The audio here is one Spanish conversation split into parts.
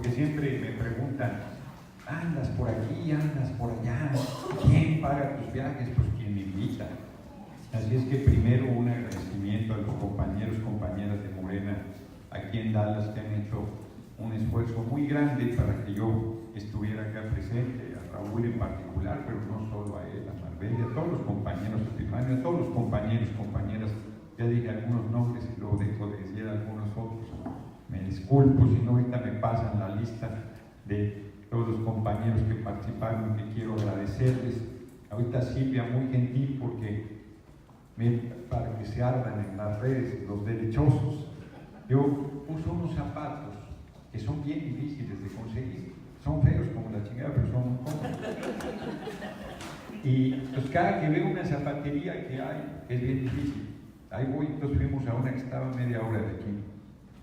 porque siempre me preguntan, andas por aquí, andas por allá, ¿quién paga tus viajes? Pues quien me invita. Así es que primero un agradecimiento a los compañeros, compañeras de Morena aquí en Dallas que han hecho un esfuerzo muy grande para que yo estuviera acá presente, a Raúl en particular, pero no solo a él, a Marbella, a todos los compañeros de Epifanio, a todos los compañeros, compañeras. Ya dije algunos nombres y luego dejo de decir algunos otros. Me disculpo si no ahorita me pasan la lista de todos los compañeros que participaron, que quiero agradecerles. Ahorita Silvia muy gentil porque para que se ardan en las redes los derechosos, yo uso unos zapatos que son bien difíciles de conseguir, son feos como la chingada, pero son muy cómodos. Y pues cada que veo una zapatería que hay, es bien difícil. Ahí voy, entonces fuimos a una que estaba a media hora de aquí,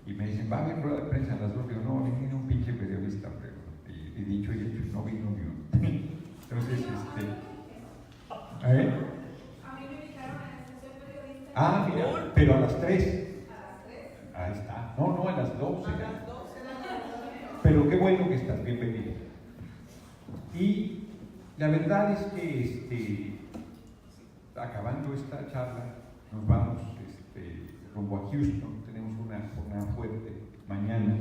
y me dicen, ¿va a haber rueda de prensa a las 2? Digo, no, vino un pinche periodista, pero y dicho y hecho, no vino ni uno. Entonces, A mí me invitaron a la estación periodista. Ah, mira, pero a las 3. ¿A las 3? Ahí está. No, a las 12. A las 12. Pero qué bueno que estás, bienvenido. Y la verdad es que acabando esta charla, nos vamos rumbo a Houston. Tenemos una jornada fuerte mañana.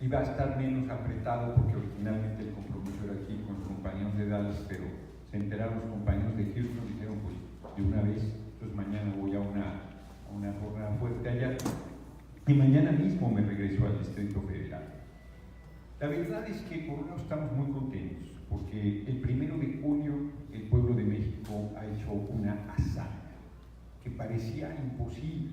Y va a estar menos apretado porque originalmente el compromiso era aquí con los compañeros de Dallas, pero se enteraron los compañeros de Houston y dijeron, pues de una vez, entonces mañana voy a una jornada fuerte allá y mañana mismo me regreso al Distrito Federal. La verdad es que por un lado estamos muy contentos porque el 1 de junio el pueblo de México ha hecho una hazaña que parecía imposible.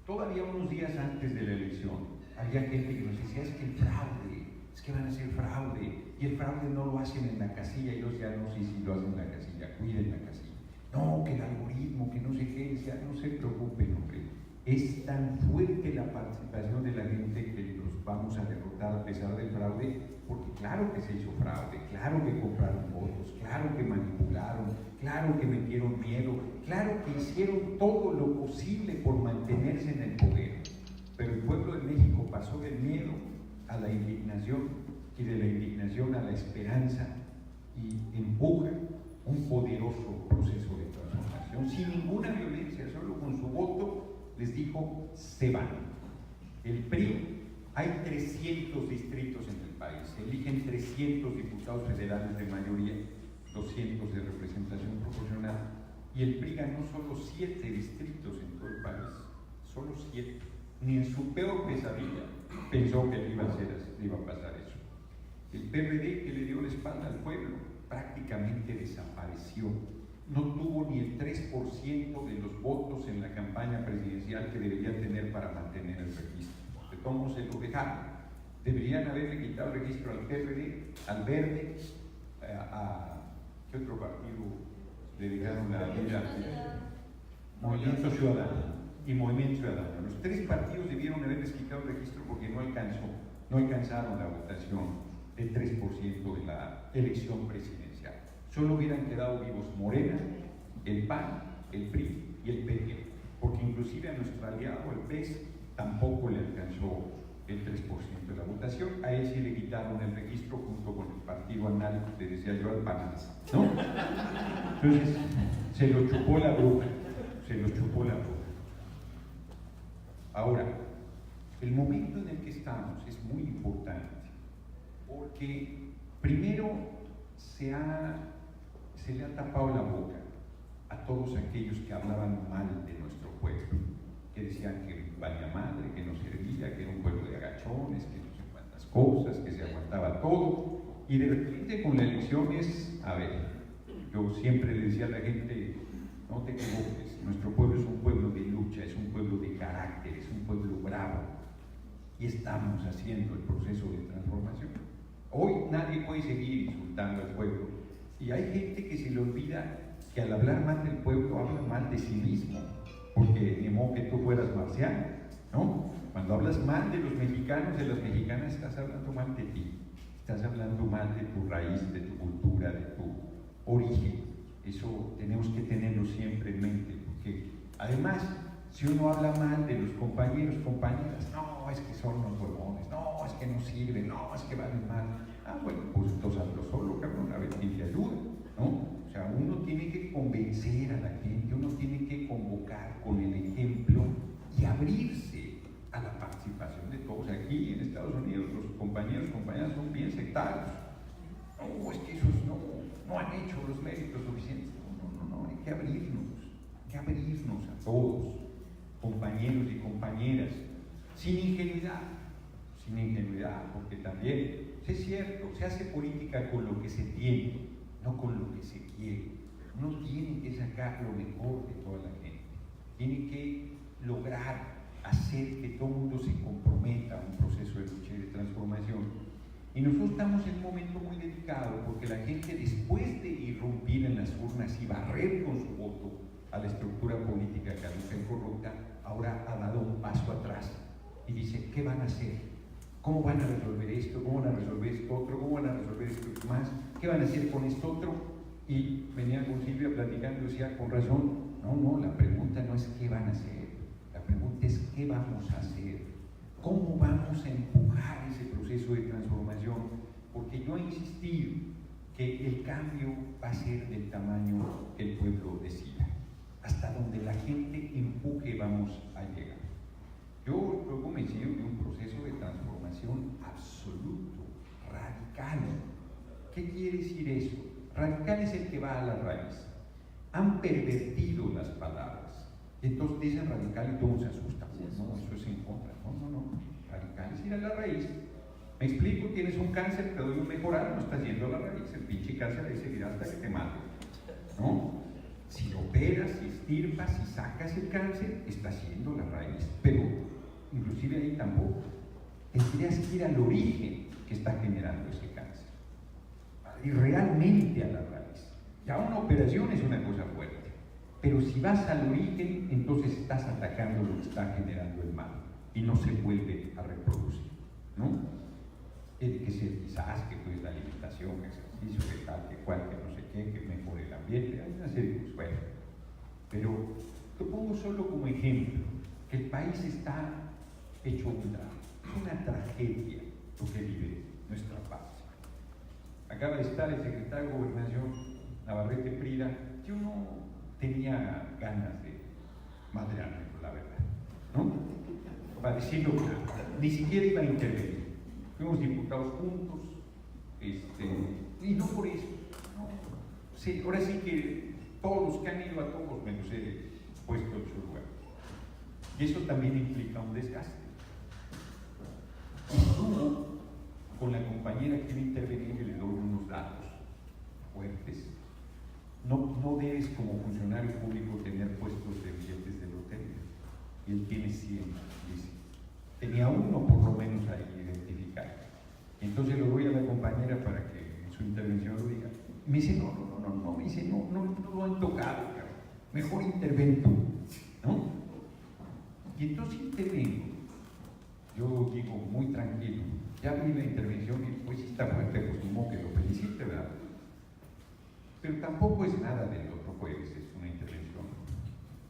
Todavía unos días antes de la elección había gente que nos decía, es que el fraude, es que van a hacer fraude, y el fraude no lo hacen en la casilla. Yo ya no sé si lo hacen en la casilla, cuiden la casilla. No, que el algoritmo, que no sé qué, decía, no se preocupen, hombre. Es tan fuerte la participación de la gente que los vamos a derrotar a pesar del fraude, porque claro que se hizo fraude, claro que compraron votos, claro que manipularon, claro que metieron miedo, claro que hicieron todo lo posible por mantenerse en el poder. Pero el pueblo de México pasó del miedo a la indignación y de la indignación a la esperanza y empuja un poderoso proceso de transformación sin ninguna violencia, solo con su voto les dijo, se van. El PRI, hay 300 distritos en el país, se eligen 300 diputados federales de mayoría, 200 de representación proporcional, y el PRI ganó solo 7 distritos en todo el país, solo 7. Ni en su peor pesadilla pensó que le iba a pasar eso. El PRD, que le dio la espalda al pueblo, prácticamente desapareció. No tuvo ni el 3% de los votos en la campaña presidencial que debería tener para mantener el registro. De todos modos se lo dejaron. Deberían haberle quitado el registro al PRD, al Verde, ¿qué otro partido le dejaron la vida? Movimiento Ciudadano y Movimiento Ciudadano. Los 3 partidos debieron haberles quitado el registro porque no alcanzaron la votación del 3% de la elección presidencial. Solo hubieran quedado vivos Morena, el PAN, el PRI y el PT, porque inclusive a nuestro aliado, el PES, tampoco le alcanzó el 3% de la votación. A él sí le quitaron el registro junto con el partido anal, que decía yo, al PAN, ¿no? Entonces, se lo chupó la bruja. Ahora, el momento en el que estamos es muy importante, porque primero se le ha tapado la boca a todos aquellos que hablaban mal de nuestro pueblo, que decían que valía madre, que no servía, que era un pueblo de agachones, que no sé cuántas cosas, que se aguantaba todo, y de repente con la elección yo siempre le decía a la gente, no te equivoques, nuestro pueblo es un pueblo de lucha, es un pueblo de carácter, es un pueblo bravo, y estamos haciendo el proceso de transformación. Hoy nadie puede seguir insultando al pueblo, y hay gente que se le olvida que al hablar mal del pueblo habla mal de sí mismo, porque ni modo que tú fueras marciano, ¿no? Cuando hablas mal de los mexicanos, de las mexicanas, estás hablando mal de ti, estás hablando mal de tu raíz, de tu cultura, de tu origen. Eso tenemos que tenerlo siempre en mente, porque además, si uno habla mal de los compañeros, compañeras, no, es que son unos huevones, no, es que no sirven, no, es que valen mal. Ah, bueno, pues entonces hazlo solo, cabrón, a ver quién te ayuda, ¿no? O sea, uno tiene que convencer a la gente, uno tiene que convocar con el ejemplo y abrirse a la participación de todos. Aquí en Estados Unidos los compañeros y compañeras son bien sectarios. No, es que esos no han hecho los méritos suficientes. No, hay que abrirnos a todos, compañeros y compañeras, sin ingenuidad, porque también, es cierto, se hace política con lo que se tiene, no con lo que se quiere. Uno tiene que sacar lo mejor de toda la gente, tiene que lograr hacer que todo el mundo se comprometa a un proceso de lucha y de transformación. Y nosotros estamos en un momento muy delicado porque la gente, después de irrumpir en las urnas y barrer con su voto a la estructura política caduca y corrupta, ahora ha dado un paso atrás y dice, ¿qué van a hacer? ¿Cómo van a resolver esto? ¿Cómo van a resolver esto otro? ¿Cómo van a resolver esto más? ¿Qué van a hacer con esto otro? Y venía con Silvia platicando y decía, con razón, no, la pregunta no es qué van a hacer, la pregunta es qué vamos a hacer. ¿Cómo vamos a empujar ese proceso de transformación? Porque yo he insistido que el cambio va a ser del tamaño que el pueblo decida. Hasta donde la gente empuje vamos a llegar. Yo estoy convencido de un proceso de transformación absoluto, radical. ¿Qué quiere decir eso? Radical es el que va a la raíz. Han pervertido las palabras. Entonces dicen radical y todo se asusta. No, eso es en contra. No. Radical es ir a la raíz. Me explico, tienes un cáncer, te doy un mejorar, no estás yendo a la raíz. El pinche cáncer ahí seguirá hasta que te mate. ¿No? Si operas, si estirpas, si sacas el cáncer, estás yendo a la raíz. Pero inclusive ahí tampoco. Tendrías que ir al origen que está generando ese cáncer. Y realmente a la raíz. Ya una operación es una cosa fuerte. Pero si vas al origen, entonces estás atacando lo que está generando el mal y no se vuelve a reproducir, ¿no? Que sea quizás que pues la alimentación, ejercicio, que tal, que cual, que no sé qué, que mejore el ambiente, hay una serie de cosas, bueno. Pero te pongo solo como ejemplo que el país está hecho un drama, es una tragedia lo que vive nuestra patria. Acaba de estar el secretario de Gobernación, Navarrete Prida, que uno tenía ganas de madrearme, la verdad, ¿no? Para decirlo claro, ni siquiera iba a intervenir. Fuimos diputados juntos, y no por eso, ¿no? Sí, ahora sí que todos los que han ido a todos me los he puesto en su lugar. Y eso también implica un desgaste. Y tú, con la compañera que iba a intervenir, le doy unos datos fuertes. No debes como funcionario público tener puestos de billetes de lotería. Y él tiene 100, dice. Tenía uno por lo menos ahí identificado. Entonces lo doy a la compañera para que en su intervención lo diga. Me dice, no, me dice, no lo han tocado, cabrón. Mejor interven tú, ¿no? Y entonces intervengo. Yo digo muy tranquilo. Ya vi la intervención y pues está fuerte, pues ni modo que lo felicite, ¿verdad? Pero tampoco es nada del otro jueves, es una intervención,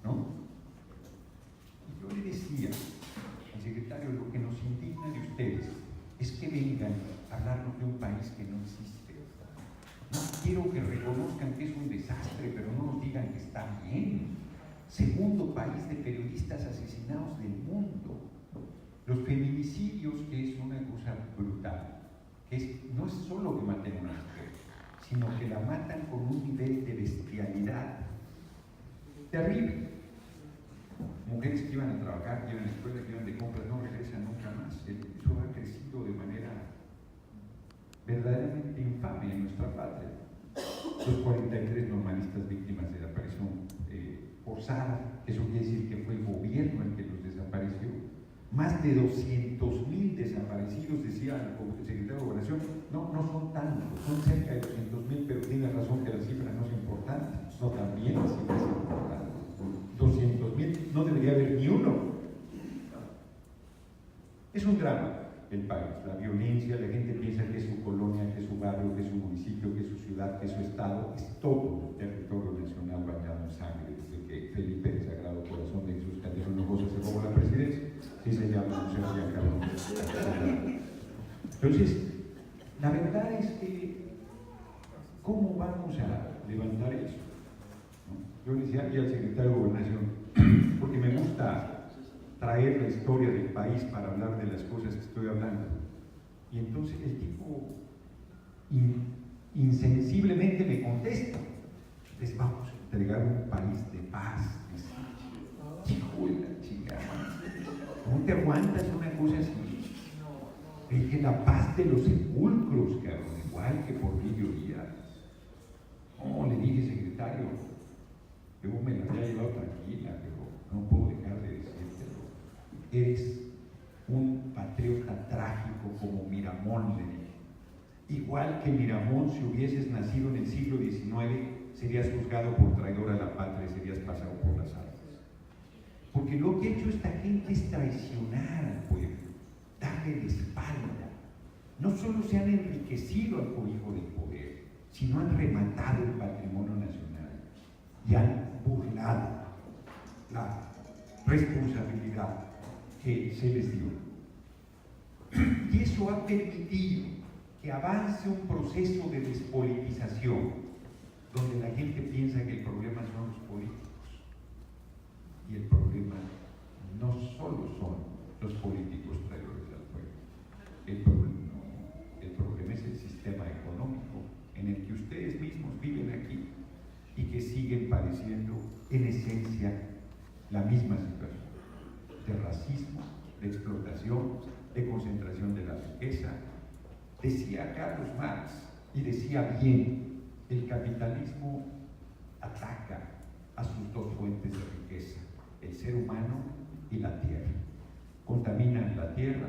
¿no? Y yo le decía al secretario, lo que nos indigna de ustedes es que vengan a hablarnos de un país que no existe. No quiero que reconozcan que es un desastre, pero no nos digan que está bien. Segundo país de periodistas asesinados del mundo. Los feminicidios, que es una cosa brutal, no es solo que maten a una mujer, sino que la matan con un nivel de bestialidad terrible. Mujeres que iban a trabajar, que iban a la escuela, que iban de compras, no regresan nunca más. Eso ha crecido de manera verdaderamente infame en nuestra patria. Los 43 normalistas víctimas de desaparición forzada, eso quiere decir que fue el gobierno el que los desapareció. Más de 200,000 desaparecidos, decía el secretario de Gobernación. No son tantos, son cerca de 200,000, pero tiene razón que la cifra no es importante. No, también la cifra es importante. 200,000, no debería haber ni uno. Es un drama el país, la violencia, la gente piensa que es su colonia, que es su barrio, que es su municipio, que es su ciudad, que es su estado, es todo el territorio nacional bañado en sangre desde que Felipe, el Sagrado Corazón de Jesús Calderón Hinojosa, se robó la presidencia. Sí se llama Museo Giancarlo. Entonces, la verdad es que, ¿cómo vamos a levantar eso? ¿No? Yo le decía aquí al secretario de Gobernación, porque me gusta traer la historia del país para hablar de las cosas que estoy hablando. Y entonces el tipo insensiblemente me contesta: les vamos a entregar un país de paz. Hijo de la chingada, ¿cómo te aguantas una cosa así? Es que la paz de los sepulcros, cabrón, igual que Porfirio Díaz. No, le dije, secretario, yo me la había llevado tranquila, pero no puedo dejar de decírtelo. Eres un patriota trágico como Miramón, le dije. Igual que Miramón, si hubieses nacido en el siglo XIX, serías juzgado por traidor a la patria y serías pasado por las armas. Porque lo que ha hecho esta gente es traicionar al pueblo, darle la espalda. No solo se han enriquecido al cobijo del poder, sino han rematado el patrimonio nacional y han burlado la responsabilidad que se les dio. Y eso ha permitido que avance un proceso de despolitización, donde la gente piensa que el problema son los políticos. Y el problema no solo son los políticos traidores al pueblo. El problema es el sistema económico en el que ustedes mismos viven aquí y que siguen padeciendo en esencia la misma situación de racismo, de explotación, de concentración de la riqueza. Decía Carlos Marx, y decía bien, el capitalismo ataca a sus dos fuentes de riqueza: el ser humano y la tierra. Contaminan la tierra,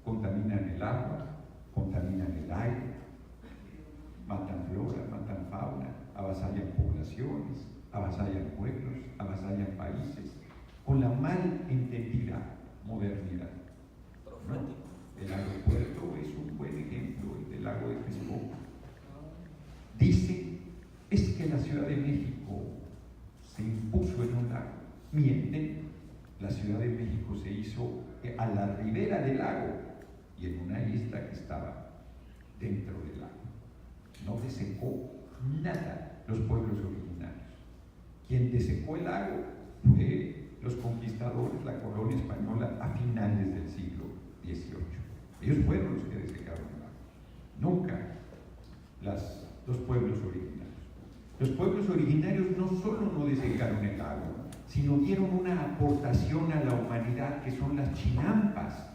contaminan el agua, contaminan el aire, matan flora, matan fauna, avasallan poblaciones, avasallan pueblos, avasallan países, con la mal entendida modernidad, ¿no? El aeropuerto es un buen ejemplo, el del lago de Texcoco. Dicen, es que la Ciudad de México se impuso en un lago. Mienten, la Ciudad de México se hizo a la ribera del lago y en una isla que estaba dentro del lago. No desecó nada los pueblos originarios. Quien desecó el lago fue los conquistadores, la colonia española, a finales del siglo XVIII. Ellos fueron los que desecaron el lago, nunca los pueblos originarios. Los pueblos originarios no solo no desecaron el lago, sino dieron una aportación a la humanidad, que son las chinampas,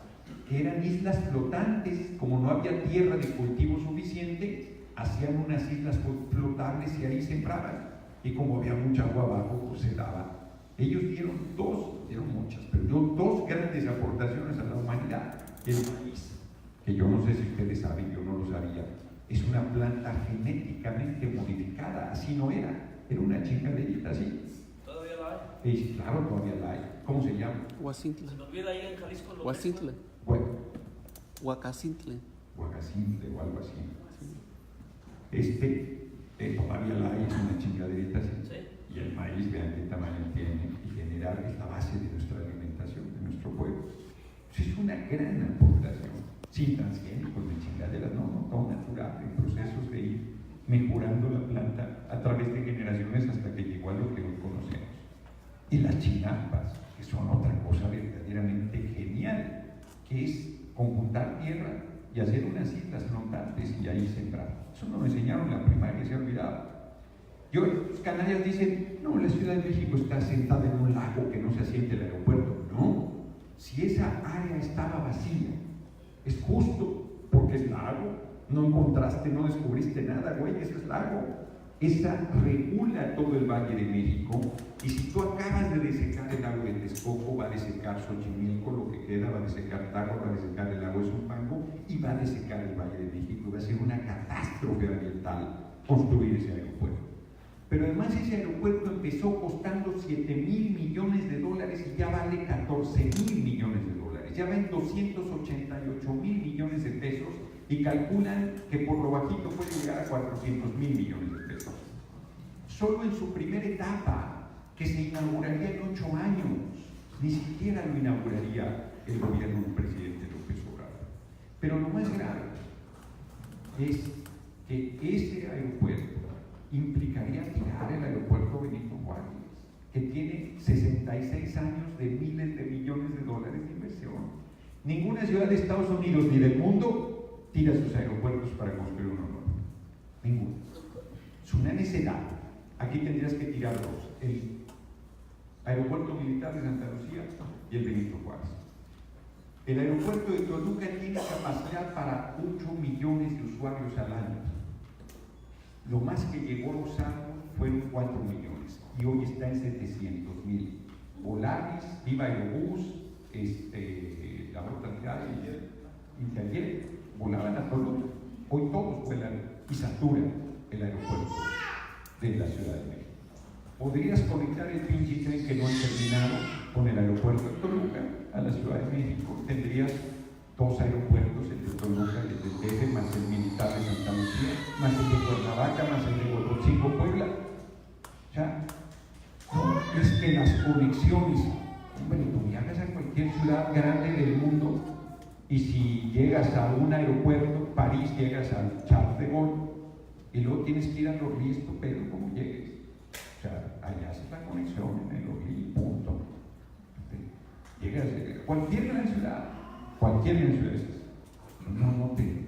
que eran islas flotantes. Como no había tierra de cultivo suficiente, hacían unas islas flotables y ahí sembraban, y como había mucha agua abajo, pues se daba. Ellos dieron muchas, pero dos grandes aportaciones a la humanidad. El maíz, que yo no sé si ustedes saben, yo no lo sabía, es una planta genéticamente modificada, así no era una chingaderita así. ¿Todavía la hay? Claro, todavía la hay. ¿Cómo se llama? Huacintle. Se nos olvida ahí en Jalisco. Huacintle. Bueno, Huacacintle. Huacacintle o algo así. Todavía la hay, es una chingaderita así. Sí. Y el maíz, vean qué tamaño tiene, y generar es la base de nuestra alimentación, de nuestro pueblo. Pues es una gran aportación, sin transgénicos ni chingaderas, no, todo natural, en procesos de ir mejorando la planta a través de generaciones hasta que llegó a lo que hoy conocemos. Y las chinampas, que son otra cosa verdaderamente genial, que es conjuntar tierra y hacer unas islas flotantes y ahí sembrar. Eso nos lo enseñaron en la primaria, se ha olvidado. Y hoy los canallas dicen, no, la Ciudad de México está sentada en un lago que no se asiente el aeropuerto. No, si esa área estaba vacía, es justo porque es lago. No encontraste, no descubriste nada, güey, ese es lago. Esa regula todo el Valle de México, y si tú acabas de desecar el lago de Texcoco, va a desecar Xochimilco, lo que queda, va a desecar Táchira, va a desecar el lago de Zumpango y va a desecar el Valle de México, y va a ser una catástrofe ambiental construir ese aeropuerto. Pero además ese aeropuerto empezó costando $7,000 millones y ya vale $14,000 millones. Ya va en 288,000 millones de pesos, y calculan que por lo bajito puede llegar a 400,000 millones de pesos. Solo en su primera etapa, que se inauguraría en 8 años, ni siquiera lo inauguraría el gobierno del presidente López Obrador. Pero lo más grave es que ese aeropuerto implicaría tirar el aeropuerto Benito Juárez, que tiene 66 años de miles de millones de dólares de inversión. Ninguna ciudad de Estados Unidos ni del mundo tira sus aeropuertos para construir uno nuevo. Ninguna. Es una necedad. Aquí tendrías que tirar dos: el aeropuerto militar de Santa Lucía y el Benito Juárez. El aeropuerto de Toluca tiene capacidad para 8 millones de usuarios al año. Lo más que llegó a usar fueron 4 millones y hoy está en 700,000. Volaris, Viva Aerobús, la otra ciudad, y ayer volaban a Toluca. Hoy todos vuelan y saturan el aeropuerto de la Ciudad de México. Podrías conectar el pinche tren que no han terminado con el aeropuerto de Toluca a la Ciudad de México. Tendrías 2 aeropuertos, el de Toluca, el de DF, más el militar de Santa Lucía, más el de Cuernavaca, más el de Huejotzingo, Puebla. O sea, no es que las conexiones, hombre, tú viajas a cualquier ciudad grande del mundo y si llegas a un aeropuerto, París, llegas al Charles de Gaulle y luego tienes que ir a Orly, pero como llegues. O sea, allá haces la conexión en el Orly, punto. Llegas a cualquier gran ciudad no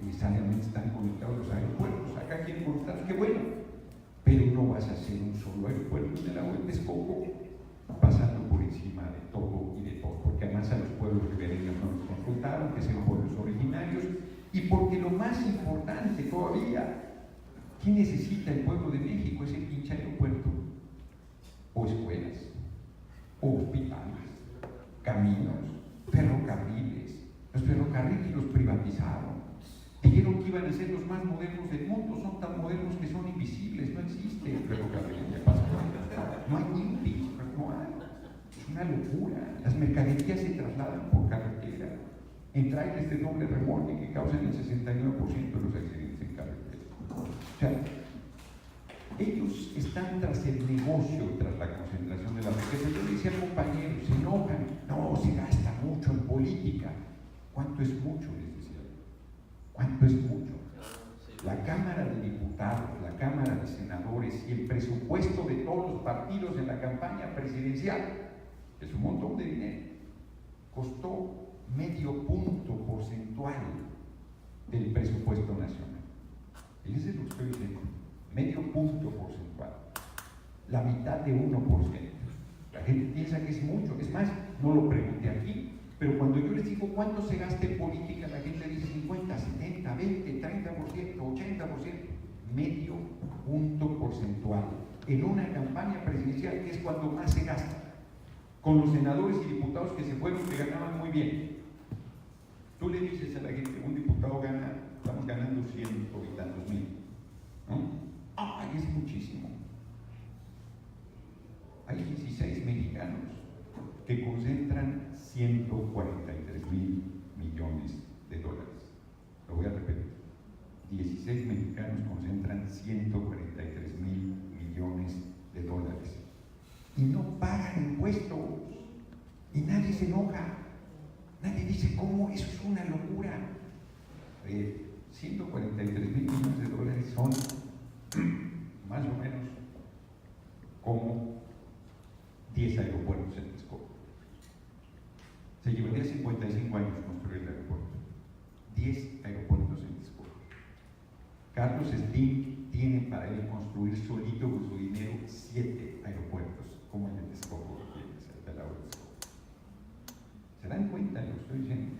necesariamente están conectados los aeropuertos. Acá quieren conectar, qué bueno, pero no vas a hacer un solo aeropuerto en el agua de Texcoco pasando por encima de todo y de todo, porque además a los pueblos ribereños no los consultaron, que sean pueblos originarios, y porque lo más importante todavía, ¿qué necesita el pueblo de México? Ese pinche aeropuerto, o escuelas, o hospitales, caminos, ferrocarriles. Los ferrocarriles los privatizaron. Dijeron que iban a ser los más modernos del mundo. Son tan modernos que son invisibles. No existe el ferrocarril. No hay INPI, no hay. Es una locura. Las mercaderías se trasladan por carretera en trailers de doble remolque que causan el 69% de los accidentes en carretera. O sea, ellos están tras el negocio, tras la concentración de la riqueza. Yo le decía al compañero, se enojan, no, se gasta mucho en política. ¿Cuánto es mucho? Les decía. ¿Cuánto es mucho? La Cámara de Diputados, la Cámara de Senadores y el presupuesto de todos los partidos en la campaña presidencial, es un montón de dinero, costó medio punto porcentual del presupuesto nacional. Fíjense lo que estoy diciendo. Medio punto porcentual, la mitad de 1%. La gente piensa que es mucho, es más, no lo pregunté aquí, pero cuando yo les digo cuánto se gasta en política, la gente dice 50, 70, 20, 30%, 80%, medio punto porcentual, en una campaña presidencial que es cuando más se gasta, con los senadores y diputados que se fueron, que ganaban muy bien. Tú le dices a la gente, un diputado gana, estamos ganando 100 y tantos mil, ¿no? ¡Ay, es muchísimo! Hay 16 mexicanos que concentran 143,000 millones de dólares. Lo voy a repetir. 16 mexicanos concentran 143,000 millones de dólares. Y no pagan impuestos. Y nadie se enoja. Nadie dice, ¿cómo? Eso es una locura. 143,000 millones de dólares son más o menos como 10 aeropuertos en Texcoco. Se llevaría 55 años construir el aeropuerto. 10 aeropuertos en Texcoco. Carlos Slim tiene para él construir solito con su dinero 7 aeropuertos, como el de Texcoco, el de la hora de Texcoco. ¿Se dan cuenta de lo que estoy diciendo?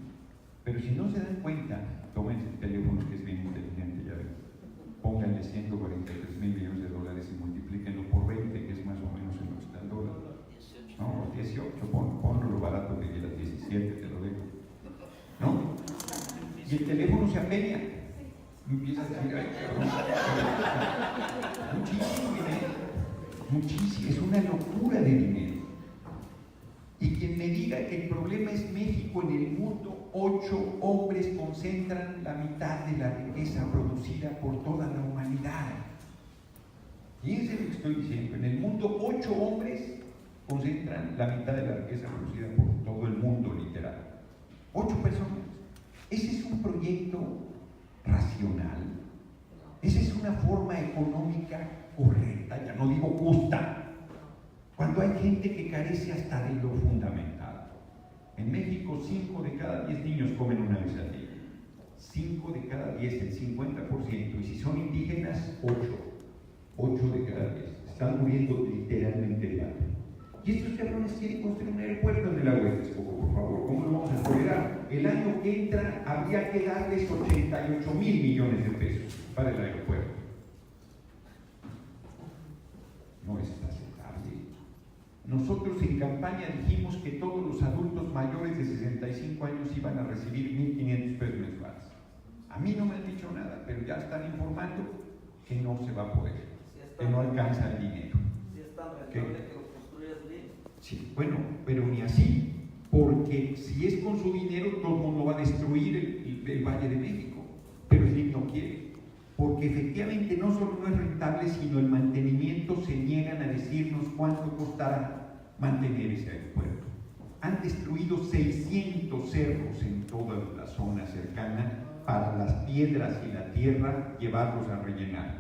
Pero si no se dan cuenta, tomen el teléfono que es bien inteligente, ya ven. Pónganle 143,000 millones de dólares y multiplíquenlo por 20, que es más o menos en lo que está el dólar. No, 18, ponlo lo barato que quieras, 17, te lo dejo. ¿No? Y el teléfono se apenia. Y empieza a decir, ay, cabrón. Muchísimo dinero. Muchísimo, es una locura de dinero. Y quien me diga que el problema es México en el mundo, 8 hombres concentran la mitad de la riqueza producida por toda la humanidad. Fíjense lo que estoy diciendo. En el mundo, 8 hombres concentran la mitad de la riqueza producida por todo el mundo, literal. 8 personas. Ese es un proyecto racional. una forma económica correcta, ya no digo justa, cuando hay gente que carece hasta de lo fundamental. En México 5 de cada 10 niños comen una vez al día, 5 de cada 10, el 50%, y si son indígenas, 8 de cada 10, están muriendo literalmente de hambre. Y estos cabrones quieren construir un aeropuerto en el lago de Texcoco, por favor, ¿cómo lo vamos a tolerar? El año que entra habría que darles 88,000 millones de pesos para el aeropuerto. No es aceptable. Nosotros en campaña dijimos que todos los adultos mayores de 65 años iban a recibir 1.500 pesos mensuales. A mí no me han dicho nada, pero ya están informando que no se va a poder, que no alcanza el dinero. Si es tan rentable que lo construyas bien. Sí, bueno, pero ni así, porque si es con su dinero, todo el mundo va a destruir el Valle de México, pero Slim no quiere, porque efectivamente no solo no es rentable, sino el mantenimiento se niegan a decirnos cuánto costará mantener ese aeropuerto. Han destruido 600 cerros en toda la zona cercana para las piedras y la tierra llevarlos a rellenar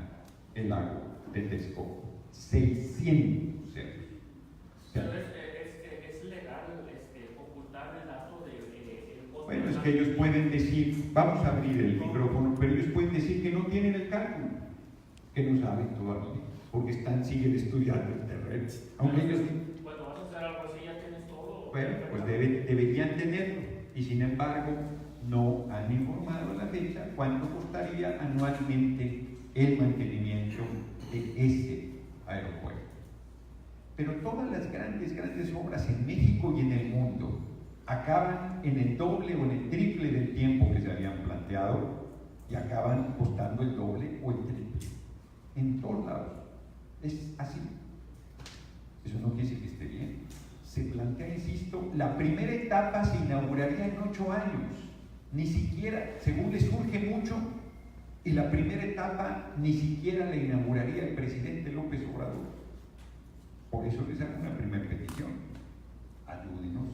el lago de Texcoco. 600 cerros. Pero es legal ocultar el dato del costo. Bueno, es que ellos pueden decir, vamos a abrir el micrófono, pero ellos pueden decir que no tienen el cálculo, que no saben todavía, porque siguen estudiando el terreno. Aunque ellos, Cuando vas a hacer algo así ya tienes todo. bueno, pues deberían tenerlo, y sin embargo no han informado a la fecha cuánto costaría anualmente el mantenimiento de ese aeropuerto. Pero todas las grandes obras en México y en el mundo acaban en el doble o en el triple del tiempo que se habían planteado y acaban costando el doble o el triple. En todos lados. Es así. Eso no quiere decir que esté bien. Se plantea, insisto, la primera etapa se inauguraría en 8 años. Ni siquiera, según les surge mucho, y la primera etapa ni siquiera la inauguraría el presidente López Obrador. Por eso les hago una primera petición. Ayúdenos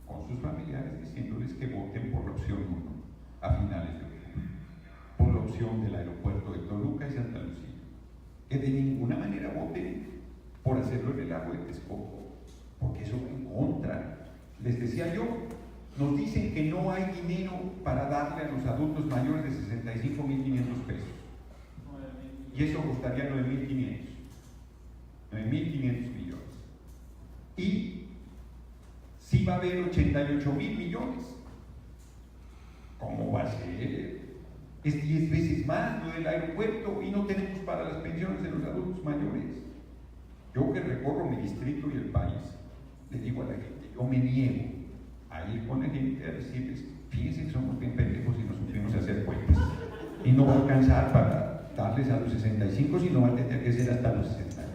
con sus familiares diciéndoles que voten por la opción 1 a finales de octubre, por la opción del aeropuerto de Toluca y Santa Lucía. Que de ninguna manera voten por hacerlo en el lago de Texcoco, porque eso va en contra. Les decía yo, nos dicen que no hay dinero para darle a los adultos mayores de 65,500 pesos. Y eso costaría 9,500 millones. Y sí va a haber 88,000 millones. ¿Cómo va a ser? Es 10 veces más lo del aeropuerto y no tenemos para las pensiones de los adultos mayores. Yo que recorro mi distrito y el país, le digo a la gente, yo me niego a ir con la gente a decirles, fíjense que somos bien pendejos y nos supimos hacer cuentas. Y no va a alcanzar para darles a los 65, sino va a tener que ser hasta los 68.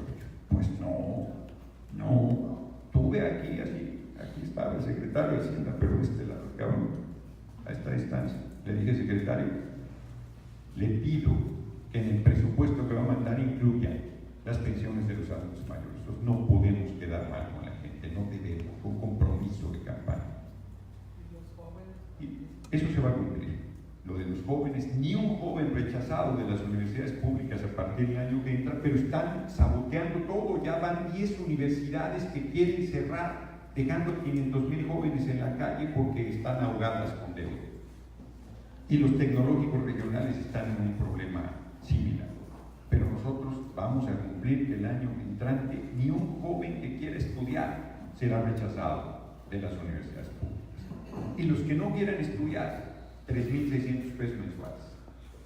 Pues no. Tuve aquí estaba el secretario de Hacienda, pero la acaban a esta distancia. Le dije, secretario, le pido que en el presupuesto que va a mandar incluya las pensiones de los adultos mayores. No podemos quedar mal con la gente, no debemos, con compromiso de campaña. Y eso se va a cumplir. Lo de los jóvenes, ni un joven rechazado de las universidades públicas a partir del año que entra, pero están saboteando todo. Ya van 10 universidades que quieren cerrar, dejando 500,000 jóvenes en la calle porque están ahogadas con deuda. Y los tecnológicos regionales están en un problema similar. Pero nosotros vamos a cumplir que el año entrante ni un joven que quiera estudiar será rechazado de las universidades públicas. Y los que no quieran estudiar, 3,600 pesos mensuales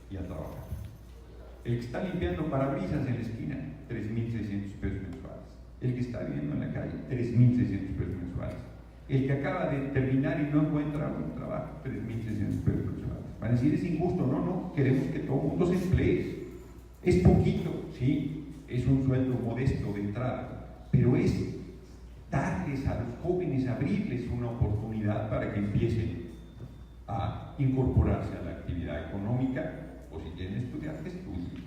y a trabajar. El que está limpiando parabrisas en la esquina, 3,600 pesos mensuales. El que está viviendo en la calle, 3,600 pesos mensuales. El que acaba de terminar y no encuentra un trabajo, 3,600 pesos mensuales. Van a decir, es injusto. No, queremos que todo el mundo se emplee. Es poquito, sí, es un sueldo modesto de entrada, pero es darles a los jóvenes, abrirles una oportunidad para que empiecen a incorporarse a la actividad económica, o si quieren estudiar, que estudien.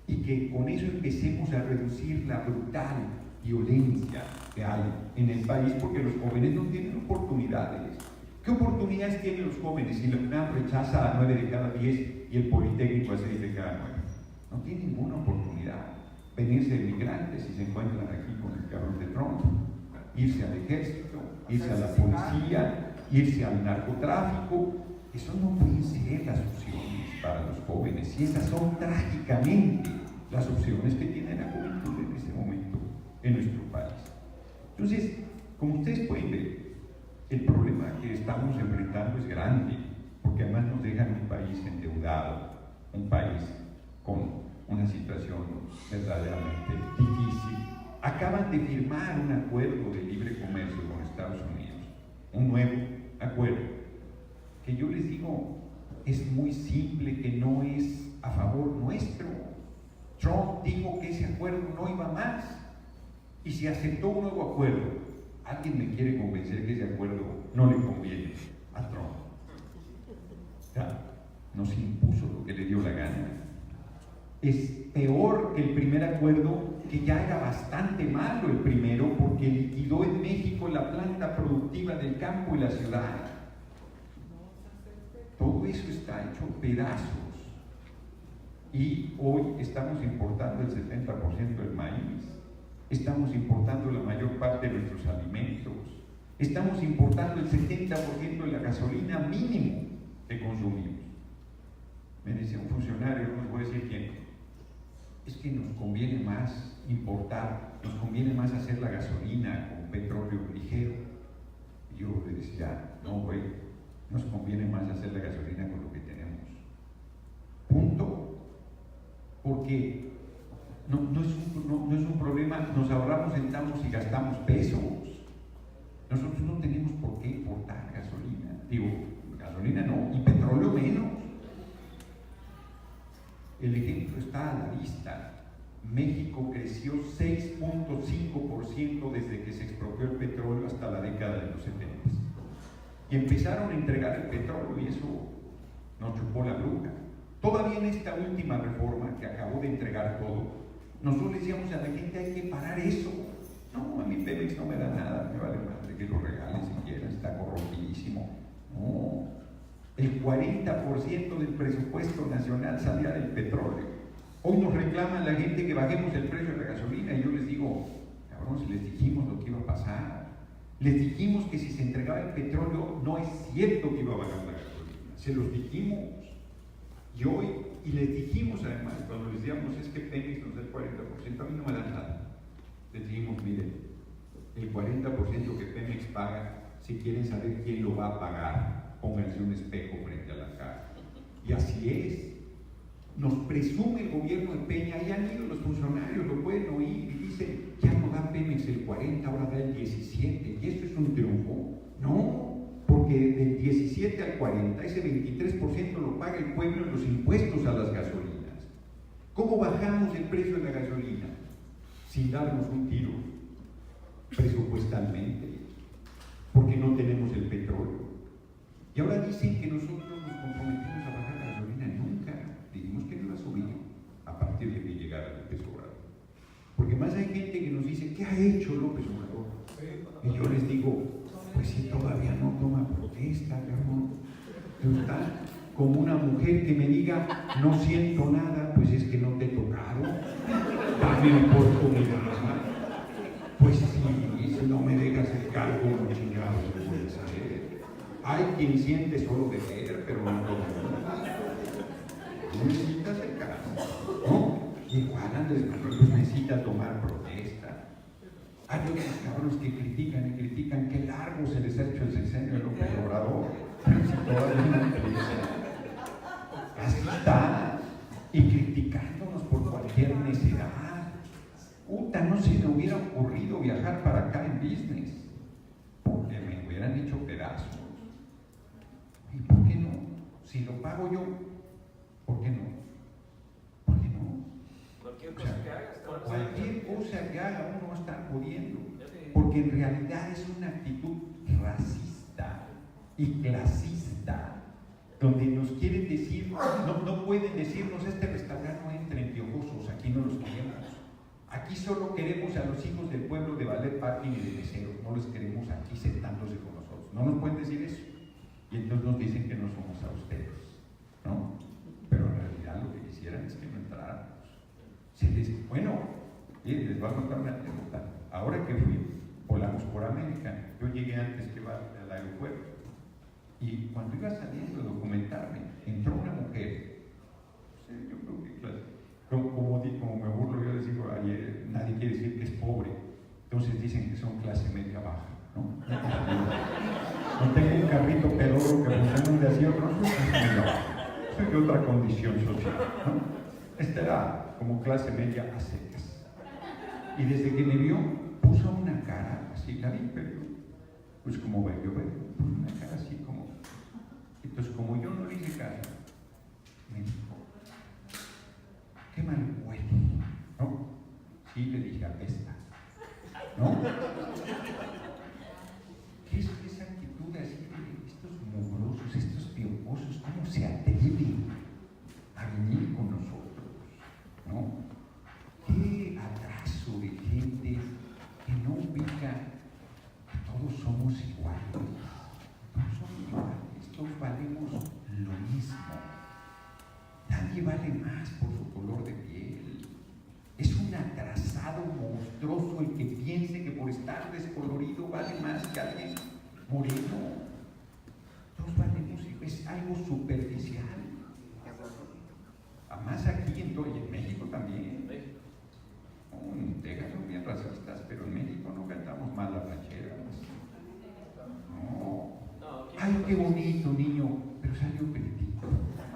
Y que con eso empecemos a reducir la brutal violencia que hay en el país, porque los jóvenes no tienen oportunidades. ¿Qué oportunidades tienen los jóvenes si la UNAM rechaza a 9 de cada 10 y el Politécnico a 6 de cada 9? no tienen ninguna oportunidad. Venirse de migrantes y se encuentran aquí con el cabrón de Trump, irse al ejército, irse a la policía, irse al narcotráfico. Eso no pueden ser las opciones para los jóvenes, y esas son trágicamente las opciones que tiene la juventud en este momento en nuestro país. Entonces, como ustedes pueden ver, el problema que estamos enfrentando es grande, porque además nos dejan un país endeudado, un país con una situación verdaderamente difícil. Acaban de firmar un acuerdo de libre comercio con Estados Unidos, un nuevo acuerdo, que yo les digo, es muy simple, que no es a favor nuestro. Trump dijo que ese acuerdo no iba más, y se aceptó un nuevo acuerdo. ¿Alguien me quiere convencer que ese acuerdo no le conviene a Trump? Ya, no se impuso lo que le dio la gana. Es peor que el primer acuerdo, que ya era bastante malo el primero, porque liquidó en México la planta productiva del campo y la ciudad. Todo eso está hecho pedazos. Y hoy estamos importando el 70% del maíz, estamos importando la mayor parte de nuestros alimentos, estamos importando el 70% de la gasolina mínimo que consumimos. Me decía un funcionario, no les voy a decir quién, es que nos conviene más importar, nos conviene más hacer la gasolina con petróleo ligero. Y yo le decía, no güey, nos conviene más hacer la gasolina con lo que tenemos. Punto. Porque no es un problema, nos ahorramos centavos y gastamos pesos. Nosotros no tenemos por qué importar gasolina. Digo, gasolina no, y petróleo menos. El ejemplo está a la vista. México creció 6.5% desde que se expropió el petróleo hasta la década de los 70. Y empezaron a entregar el petróleo y eso nos chupó la bruja. Todavía en esta última reforma que acabó de entregar todo, nosotros le decíamos a la gente, hay que parar eso. No, a mí Pemex no me da nada, me vale madre que lo regalen si quieren, está corrompidísimo. No, el 40% del presupuesto nacional salía del petróleo. Hoy nos reclaman la gente que bajemos el precio de la gasolina y yo les digo, cabrón, si les dijimos lo que iba a pasar, les dijimos que si se entregaba el petróleo no es cierto que iba a bajar la gasolina, se los dijimos. Y les dijimos además, cuando les decíamos es que Pemex nos da el 40%, a mí no me da nada. Les dijimos, miren, el 40% que Pemex paga, si quieren saber quién lo va a pagar, pónganse un espejo frente a la cara. Y así es. Nos presume el gobierno de Peña, ahí han ido los funcionarios, lo pueden oír, y dicen, ya no da Pemex el 40, ahora da el 17, y esto es un triunfo. No. Porque del 17 al 40, ese 23% lo paga el pueblo en los impuestos a las gasolinas. ¿Cómo bajamos el precio de la gasolina? Sin darnos un tiro, presupuestalmente, porque no tenemos el petróleo. Y ahora dicen que nosotros nos comprometemos a bajar la gasolina. Nunca dijimos que no la subimos a partir de que llegara López Obrador. Porque más hay gente que nos dice, ¿qué ha hecho López Obrador? Y yo les digo, pues si todavía no toma protesta, cabrón. Está como una mujer que me diga, no siento nada, pues es que no te tocaron. Dame mi oportunidad. Pues sí, si no me dejas el cargo, no chingados, no puedes saber. Hay quien siente solo de ver, pero no todo el mundo. No necesitas el cargo, ¿no? Igual Andrés Manuel pues necesita tomar protesta. Hay otros cabrones que critican y critican qué largo se les ha hecho el sexenio de López Obrador. Si todavía no empieza. Así está. Y criticándonos por cualquier necesidad. Puta, no se me hubiera ocurrido viajar para acá en business. Porque me hubieran hecho pedazos. ¿Y por qué no? Si lo pago yo, ¿por qué no? ¿Por qué no? Cualquier cosa que hagas. Cualquier cosa que haga uno va a estar pudiendo, porque en realidad es una actitud racista y clasista, donde nos quieren decir, no pueden decirnos este restaurante no entra en piojosos, aquí no los queremos, aquí solo queremos a los hijos del pueblo de ballet parking y de meseros, no los queremos aquí sentándose con nosotros, no nos pueden decir eso, y entonces nos dicen que no somos austeros, ¿no? Pero en realidad lo que quisieran es que no entráramos. Y les voy a contar una anécdota. Ahora que fui, volamos por América. Yo llegué antes que va al aeropuerto. Y cuando iba saliendo a documentarme, entró una mujer. No sé, yo creo que clase. Como me burlo, yo les digo ayer, nadie quiere decir que es pobre. Entonces dicen que son clase media baja, ¿no? No tengo un carrito pedorro que funcione de así, otro soy clase media baja. Soy de otra condición social, ¿no? Esta era como clase media a secas. Y desde que me vio, puso una cara así, la vi, pero pues como ve, yo veo, una cara así como. Entonces, como yo no le hice caso, me dijo, qué mal huele, ¿no? Sí, le dije, apesta, ¿no? ¿Qué es esa actitud así de estos mugrosos, estos piojosos? ¿Cómo se atreven a venir con nosotros, ¿no? Qué atraso de gente que no ubica que todos somos iguales. Todos somos iguales, todos valemos lo mismo. Nadie vale más por su color de piel. Es un atrasado monstruoso el que piense que por estar descolorido vale más que alguien moreno. Todos valemos, es algo superficial. Además aquí en México también. En Texas son bien racistas, pero en México no cantamos mal las rancheras. No. Ay, qué bonito niño, pero salió peritito.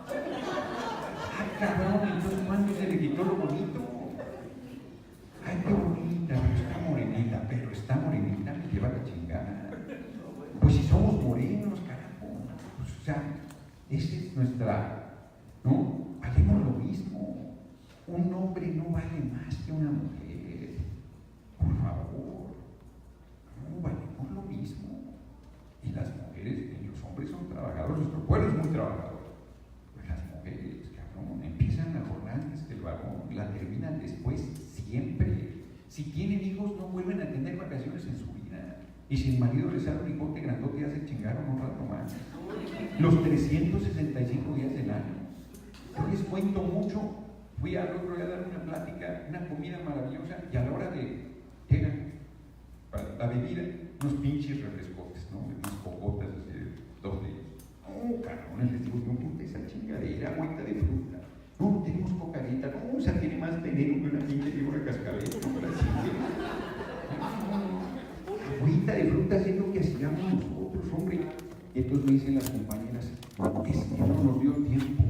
Ay, cabrón, entonces ¿cuándo se le quitó lo bonito? Ay, qué bonita, pero está morenita, me lleva la chingada. Pues si somos morenos, carajo. Pues, o sea, esa es nuestra, ¿no? Valemos lo mismo. Un hombre no vale más que una mujer. Por favor. No, valemos lo mismo. Y las mujeres, y los hombres son trabajadores, nuestro pueblo es muy trabajador. Pues las mujeres, cabrón, empiezan la jornada antes que el varón, la terminan después siempre. Si tienen hijos, no vuelven a tener vacaciones en su vida. Y si el marido les sale un hijote grandote, ya se chingaron un rato más. Los 365 días del año. Yo les cuento mucho. Fui al otro día a dar una plática, una comida maravillosa, y a la hora de llegan la bebida, unos pinches refrescotes, ¿no? Unas cocotas, así, 2 litros. No, cabrones, les digo, no ponte esa chingadera, agüita de fruta. No, tenemos cocarita, no, o sea, tiene más veneno que una pinche víbora cascabel, no, agüita de fruta es lo que hacíamos nosotros, hombre. Y entonces me dicen las compañeras, es que no nos dio tiempo.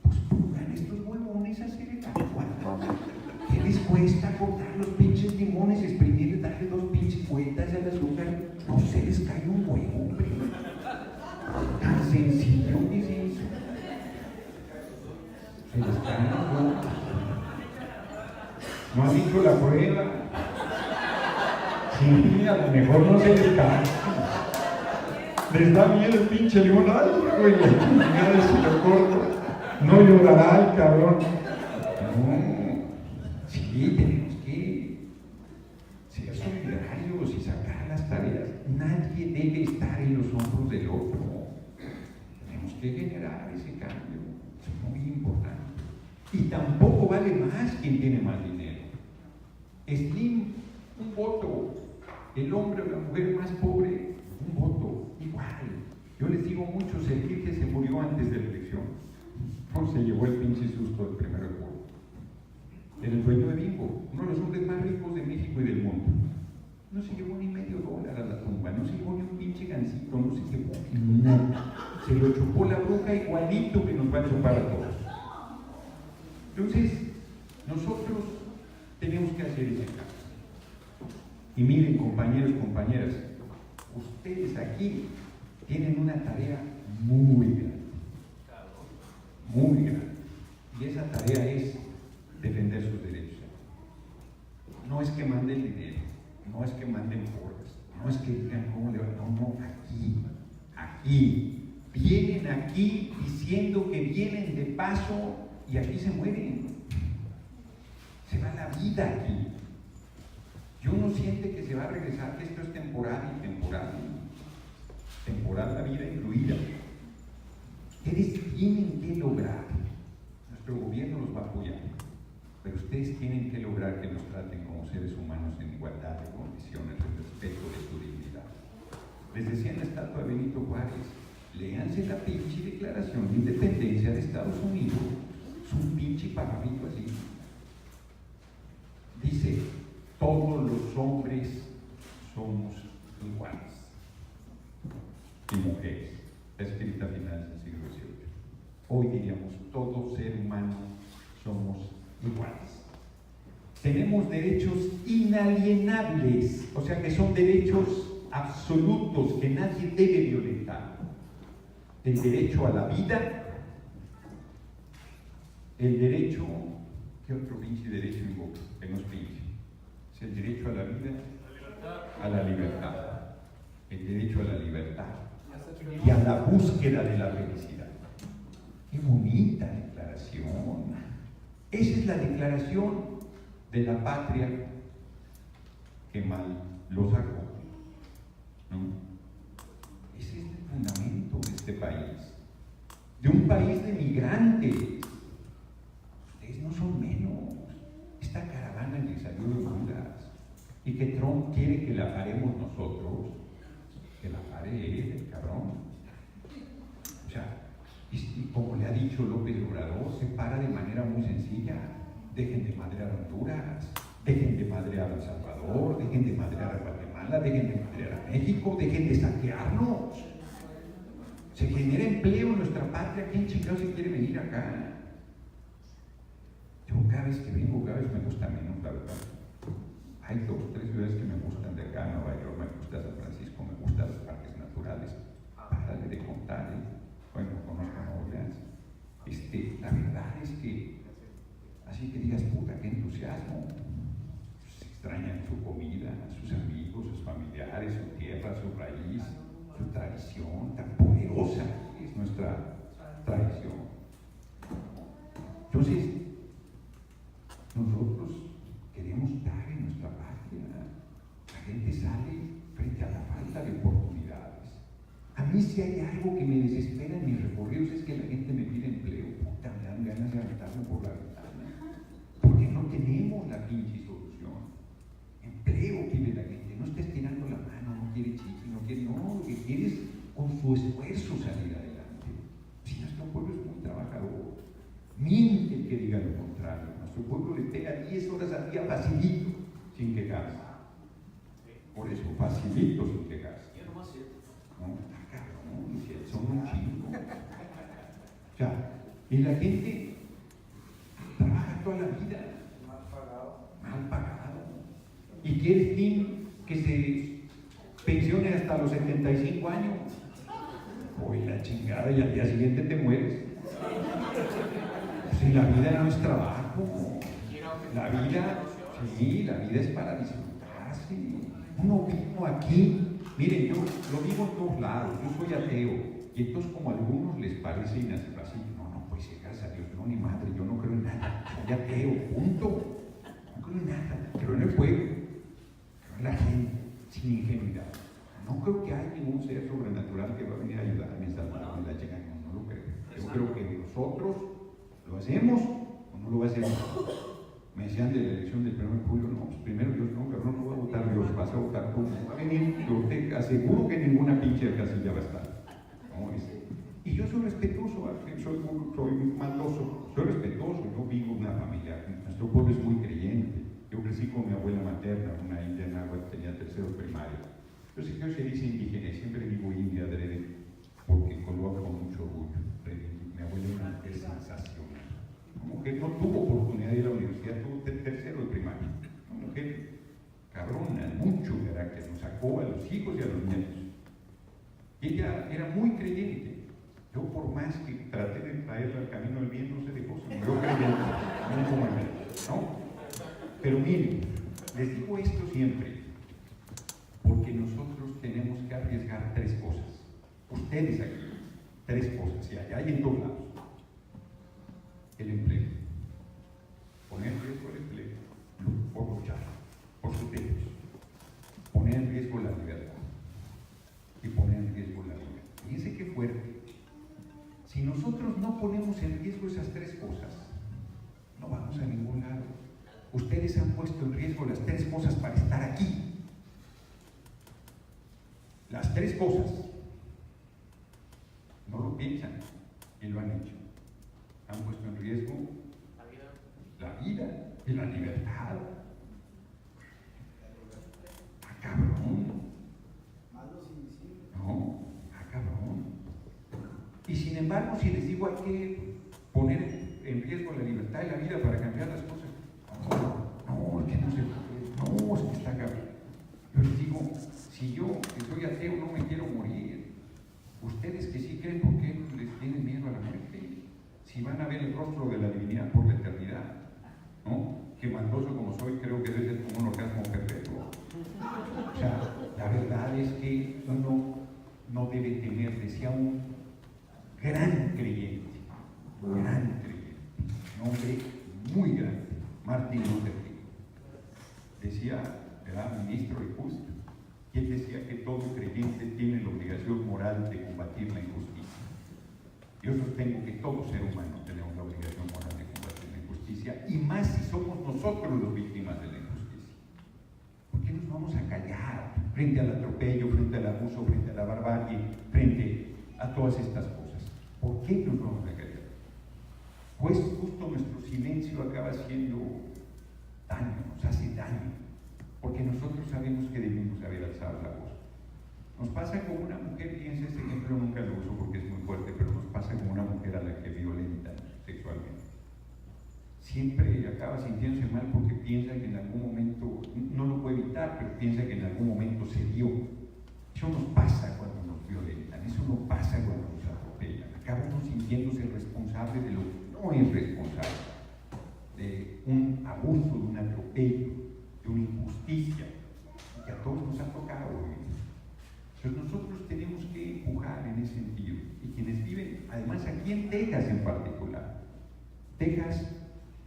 Pues pongan estos huevones a hacer el agua. ¿Qué les cuesta cortar los pinches limones, exprimir y darle 2 pinches vueltas al azúcar? No se les cae un huevo, hombre. Tan sencillo que es eso. Se les cae un huevo. ¿No han dicho la prueba? Sí, a lo mejor no se les cae. Les da miedo el pinche limón. Ay, güey, mira si lo corto. No llorará el cabrón. No. Sí, tenemos que ser solidarios y sacar las tareas. Nadie debe estar en los hombros del otro. Tenemos que generar ese cambio. Es muy importante. Y tampoco vale más quien tiene más dinero. Slim, un voto. El hombre o la mujer más pobre, un voto. Igual. Yo les digo mucho, Sergio se murió antes de la elección. No se llevó el pinche susto del primero de julio. Era el dueño de Bingo, uno de los hombres más ricos de México y del mundo. No se llevó ni medio dólar a la tumba, no se llevó ni un pinche gancito, no se llevó nada. Se lo chupó la bruja igualito que nos va a chupar a todos. Entonces, nosotros tenemos que hacer ese cambio. Y miren, compañeros y compañeras, ustedes aquí tienen una tarea muy grande. Muy grande. Y esa tarea es defender sus derechos. No es que manden dinero, no es que manden porras, no es que digan cómo le va, no, aquí. Vienen aquí diciendo que vienen de paso y aquí se mueren. Se va la vida aquí. Y uno siente que se va a regresar, que esto es temporal y temporal. Temporal la vida incluida. Ustedes tienen que lograr, nuestro gobierno los va a apoyar, pero ustedes tienen que lograr que nos traten como seres humanos en igualdad de condiciones, en respeto de su dignidad. Les decía en la estatua de Benito Juárez, léanse la pinche Declaración de Independencia de Estados Unidos, es un pinche pajarito así. Dice, todos los hombres somos iguales, y mujeres, está escrita a finales del siglo XVIII. Hoy diríamos, todo ser humano somos iguales. Tenemos derechos inalienables, o sea que son derechos absolutos que nadie debe violentar. El derecho a la vida, el derecho, ¿qué otro pinche derecho invoca? Que no es pinche. Es el derecho a la vida, a la libertad. El derecho a la libertad y a la búsqueda de la felicidad. ¡Qué bonita declaración! Esa es la declaración de la patria que mal lo sacó, ¿no? Ese es el fundamento de este país, de un país de migrantes. Ustedes no son menos. Esta caravana les salió de Honduras y que Trump quiere que la paremos nosotros, que la pare él, el cabrón. O sea, y como le ha dicho López Obrador, se para de manera muy sencilla. Dejen de madrear a Honduras, dejen de madrear a El Salvador, dejen de madrear a Guatemala, dejen de madrear a México, dejen de saquearnos. Se genera empleo en nuestra patria. ¿Quién chingado se quiere venir acá? Yo cada vez que vengo, cada vez me gusta menos, la verdad. Hay 2 o 3 ciudades que me gustan de acá, Nueva York, me gusta San Francisco, me gustan los parques naturales. Párale de contar, Bueno, conozco Nueva Orleans. La verdad es que, así que digas, puta, qué entusiasmo. Se extrañan su comida, sus amigos, sus familiares, su tierra, su raíz, su tradición, tan poderosa es nuestra tradición. Entonces, nosotros queremos estar en nuestra patria. La gente sale frente a la falta de oportunidades. A mí si hay algo que me desespera en mis recorridos es que la gente me pide empleo. Puta, me dan ganas de aventarme por la ventana. Porque no tenemos la pinche solución. Empleo pide la gente. No está estirando la mano, no quiere chichi, no quiere, no, lo que quiere es con su esfuerzo salir adelante. Si nuestro pueblo es muy trabajador, miente el que diga lo contrario. Nuestro pueblo le pega 10 horas al día facilito, sin quejarse. Por eso, facilito, sin quejarse. No, está cabrón, son un chingo. O sea, y la gente trabaja toda la vida. Mal pagado. Y quiere el fin que se pensione hasta los 75 años. Hoy la chingada, y al día siguiente te mueres. Si la vida no es trabajo, la vida, sí, la vida es para disfrutarse. Uno vino aquí, miren, yo lo digo en todos lados, yo soy ateo, y entonces como a algunos les parece inaceptable, no, pues gracias a Dios, no, ni madre, yo no creo en nada, soy ateo, punto, no creo en nada, creo en el pueblo, creo en la gente, sin ingenuidad. No creo que haya ningún ser sobrenatural que va a venir a ayudarme a salvarme la chica, no lo creo. Yo creo que nosotros lo hacemos o no lo hacemos. Me decían de la elección del 1 de julio, no, pues primero Dios, no, cabrón, no va a votar Dios, vas a votar tú, no va a venir, yo te aseguro que ninguna pinche casilla va a estar. ¿No? Y yo soy respetuoso, soy maldoso, soy respetuoso, yo vivo una familia, nuestro pueblo es muy creyente. Yo crecí con mi abuela materna, una india náhuatl, tenía 3º primario. Yo sé que hoy se dice indígena, y siempre digo india adrede, porque coloca con mucho orgullo. Mi abuela era una mujer sensacional. Una mujer no tuvo oportunidad de ir a la universidad, tuvo 3º de primaria. Una mujer cabrona, mucho carácter, nos sacó a los hijos y a los nietos. Y ella era muy creyente. Yo por más que traté de traerla al camino del bien, no se dejó, se murió creyente, no como ella, ¿no? Pero miren, les digo esto siempre, porque nosotros tenemos que arriesgar 3 cosas. Ustedes aquí, 3 cosas, y allá y en todos lados. El empleo. Poner en riesgo el empleo, por luchar, por sus derechos. Poner en riesgo la libertad. Y poner en riesgo la vida. Fíjense qué fuerte. Si nosotros no ponemos en riesgo esas 3 cosas, no vamos a ningún lado. Ustedes han puesto en riesgo las 3 cosas para estar aquí. Las 3 cosas. No lo piensan y lo han hecho. Han puesto en riesgo la vida y la libertad. ¡Ah, cabrón! No, ¡ah, cabrón! Y sin embargo, si les digo hay que poner en riesgo la libertad y la vida para cambiar las cosas, no, es que no se puede, no, es que está cabrón. Yo les digo, si yo que soy ateo no me quiero morir, ustedes que sí creen, ¿por qué les tienen miedo a la muerte? Si van a ver el rostro de la divinidad por la eternidad, ¿no? Que maldoso como soy, creo que debe ser como un orgasmo perpetuo. O sea, la verdad es que uno no debe temer, decía un gran creyente, un hombre muy grande, Martin Luther King, decía, era ministro y justo, y él decía que todo creyente tiene la obligación moral de combatir la injusticia. Yo sostengo que todo ser humano tenemos la obligación moral de combatir la injusticia, y más si somos nosotros los víctimas de la injusticia. ¿Por qué nos vamos a callar frente al atropello, frente al abuso, frente a la barbarie, frente a todas estas cosas? ¿Por qué nos vamos a callar? Pues justo nuestro silencio acaba haciendo daño, nos hace daño, porque nosotros sabemos que debemos haber alzado la voz. Nos pasa como una mujer, fíjense, este ejemplo nunca lo uso porque es muy fuerte, pero nos pasa como una mujer a la que violentan sexualmente. Siempre acaba sintiéndose mal porque piensa que en algún momento, no lo puede evitar, pero piensa que en algún momento se dio. Eso nos pasa cuando nos violentan, eso no pasa cuando nos atropellan. Acabamos sintiéndose responsables de lo que no es responsable, de un abuso, de un atropello, de una injusticia que a todos nos ha tocado vivir. Entonces nosotros tenemos que empujar en ese sentido. Y quienes viven, además aquí en Texas en particular, Texas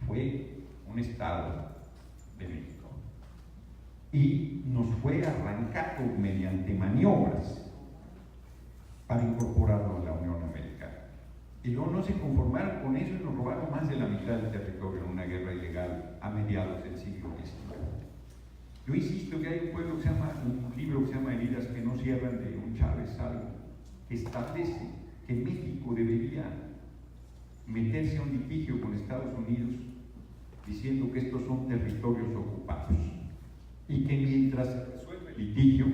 fue un estado de México y nos fue arrancado mediante maniobras para incorporarlo a la Unión Americana. Y luego no se conformaron con eso y nos robaron más de la mitad del territorio en una guerra ilegal a mediados del siglo XIX. Yo insisto que hay un pueblo que se llama, un libro que se llama Heridas que no cierran, de un Chávez Salvo, que establece que México debería meterse a un litigio con Estados Unidos diciendo que estos son territorios ocupados y que mientras se resuelve el litigio,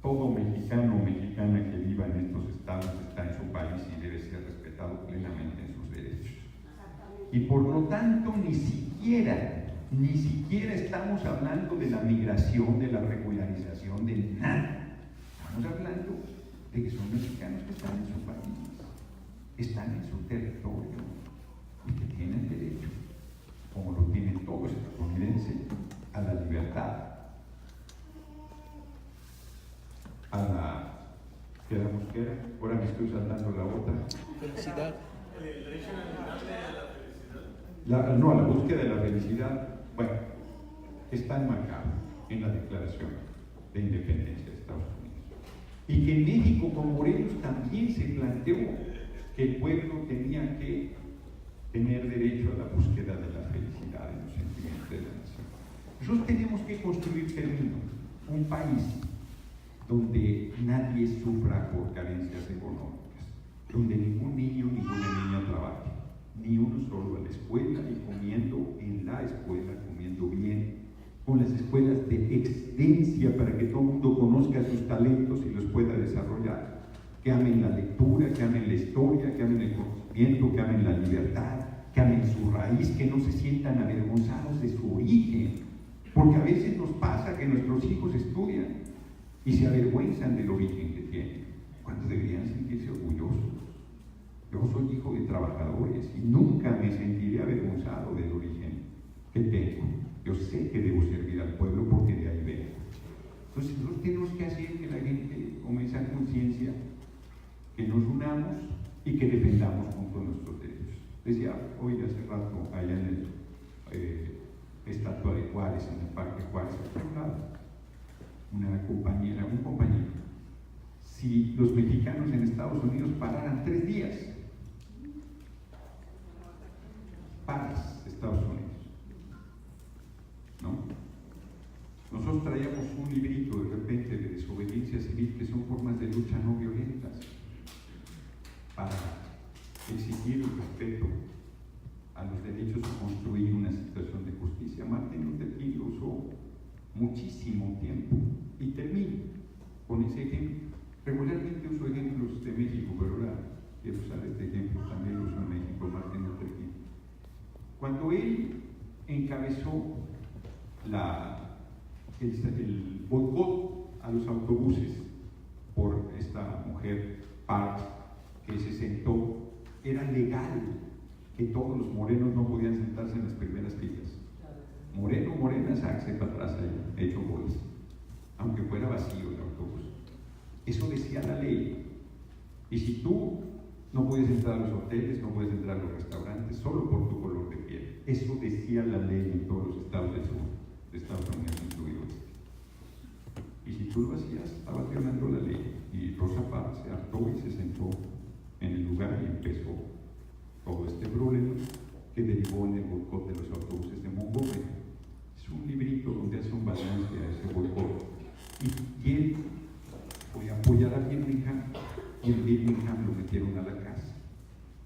todo mexicano o mexicana que viva en estos estados está en su país y debe ser respetado plenamente en sus derechos. Y por lo tanto, ni siquiera estamos hablando de la migración, de la regularización, de nada. Estamos hablando de que son mexicanos que están en su país, están en su territorio y que tienen derecho, como lo tienen todos los estadounidenses, a la libertad, a la, ¿qué era mosquera? Ahora me estoy saltando la otra. Felicidad. No, a la búsqueda de la felicidad. Bueno, está enmarcado en la Declaración de Independencia de Estados Unidos. Y que en México, con Morelos, también se planteó que el pueblo tenía que tener derecho a la búsqueda de la felicidad en los sentimientos de la nación. Nosotros tenemos que construir terreno, un país donde nadie sufra por carencias económicas, donde ningún niño, ninguna niña trabaje, ni uno solo a la escuela y comiendo en la escuela, comiendo bien, con las escuelas de excelencia para que todo el mundo conozca sus talentos y los pueda desarrollar, que amen la lectura, que amen la historia, que amen el conocimiento, que amen la libertad, que amen su raíz, que no se sientan avergonzados de su origen, porque a veces nos pasa que nuestros hijos estudian y se avergüenzan del origen que tienen, cuando deberían sentirse orgullosos. Yo soy hijo de trabajadores y nunca me sentiré avergonzado del origen que tengo. Yo sé que debo servir al pueblo porque de ahí vengo. Entonces nosotros tenemos que hacer que la gente con esa conciencia, que nos unamos y que defendamos juntos nuestros derechos. Decía hoy hace rato allá en el estatua de Juárez, en el Parque Juárez, aquí a un lado, una compañera, un compañero, si los mexicanos en Estados Unidos pararan 3 días, paras Estados Unidos, civil, que son formas de lucha no violentas, para exigir el respeto a los derechos y construir una situación de justicia. Martin Luther King lo usó muchísimo tiempo. Y termino con ese ejemplo. Regularmente uso ejemplos de México, pero ahora quiero usar este ejemplo, también lo uso en México, Martin Luther King. Cuando él encabezó el boicot a los autobuses por esta mujer Parks, que se sentó, era legal que todos los morenos no podían sentarse en las primeras filas. Moreno, morena, sáquese para atrás ahí, hecho bolas, aunque fuera vacío el autobús. Eso decía la ley. Y si tú no puedes entrar a los hoteles, no puedes entrar a los restaurantes, solo por tu color de piel. Eso decía la ley en todos los estados del sur, de Estados Unidos incluido este. Y si tú lo hacías, estabas violando la ley. Y Rosa Parks se hartó y se sentó en el lugar y empezó todo este problema que derivó en el boicot de los autobuses de Montgomery. Es un librito donde hace un balance a ese boicot. Y él fue a apoyar a Birmingham, y en Birmingham lo metieron a la cárcel.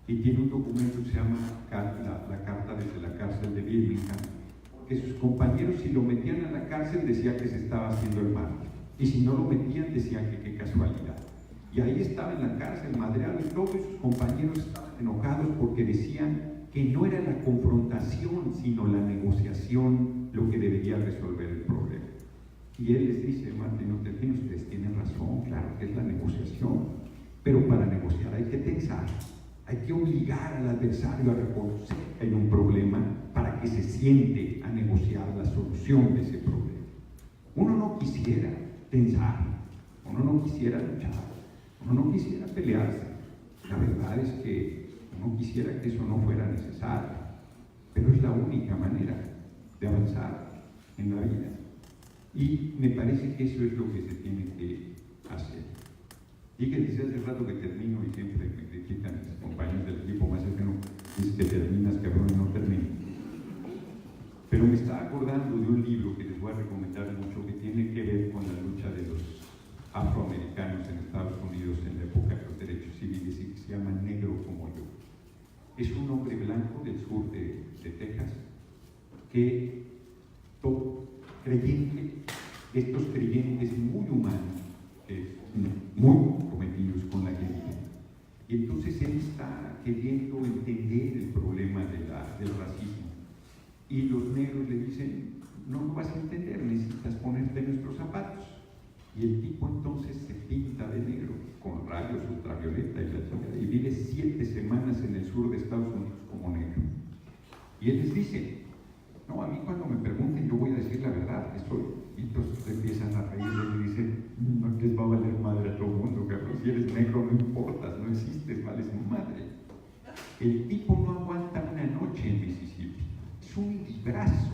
Y tiene un documento que se llama la carta desde la cárcel de Birmingham, que sus compañeros, si lo metían a la cárcel, decía que se estaba haciendo el mal, y si no lo metían, decían que qué casualidad. Y ahí estaba en la cárcel, madreado y todo, y sus compañeros estaban enojados porque decían que no era la confrontación, sino la negociación lo que debería resolver el problema. Y él les dice, Martin Luther King, ustedes tienen razón, claro que es la negociación, pero para negociar hay que tensar, hay que obligar al adversario a reconocer que hay un problema para que se siente a negociar la solución de ese problema. Uno no quisiera tensar, uno no quisiera luchar, uno no quisiera pelearse. La verdad es que uno quisiera que eso no fuera necesario, pero es la única manera de avanzar en la vida. Y me parece que eso es lo que se tiene que hacer. Y que dice hace rato que termino y siempre me critican mis compañeros del equipo, más es que no, dice que terminas, cabrón, y no termino. Pero me estaba acordando de un libro que les voy a recomendar mucho, que tiene que ver con la lucha de los afroamericanos en Estados Unidos en la época de los derechos civiles, y que se llama Negro como yo. Es un hombre blanco del sur de Texas que todo creyente, estos creyentes muy humanos, muy comprometidos con la gente. Y entonces él está queriendo entender el problema del racismo. Y los negros le dicen, no lo vas a entender, necesitas ponerte nuestros zapatos. Y el tipo entonces se pinta de negro, con rayos ultravioleta y la chingada, y vive 7 semanas en el sur de Estados Unidos como negro. Y él les dice, no, a mí cuando me pregunten yo voy a decir la verdad, que soy. Y entonces empiezan a reír y dicen, no les va a valer madre a todo el mundo, cabrón, si eres negro no importas, no existes, vales madre. El tipo no aguanta una noche en Mississippi. Es un librazo,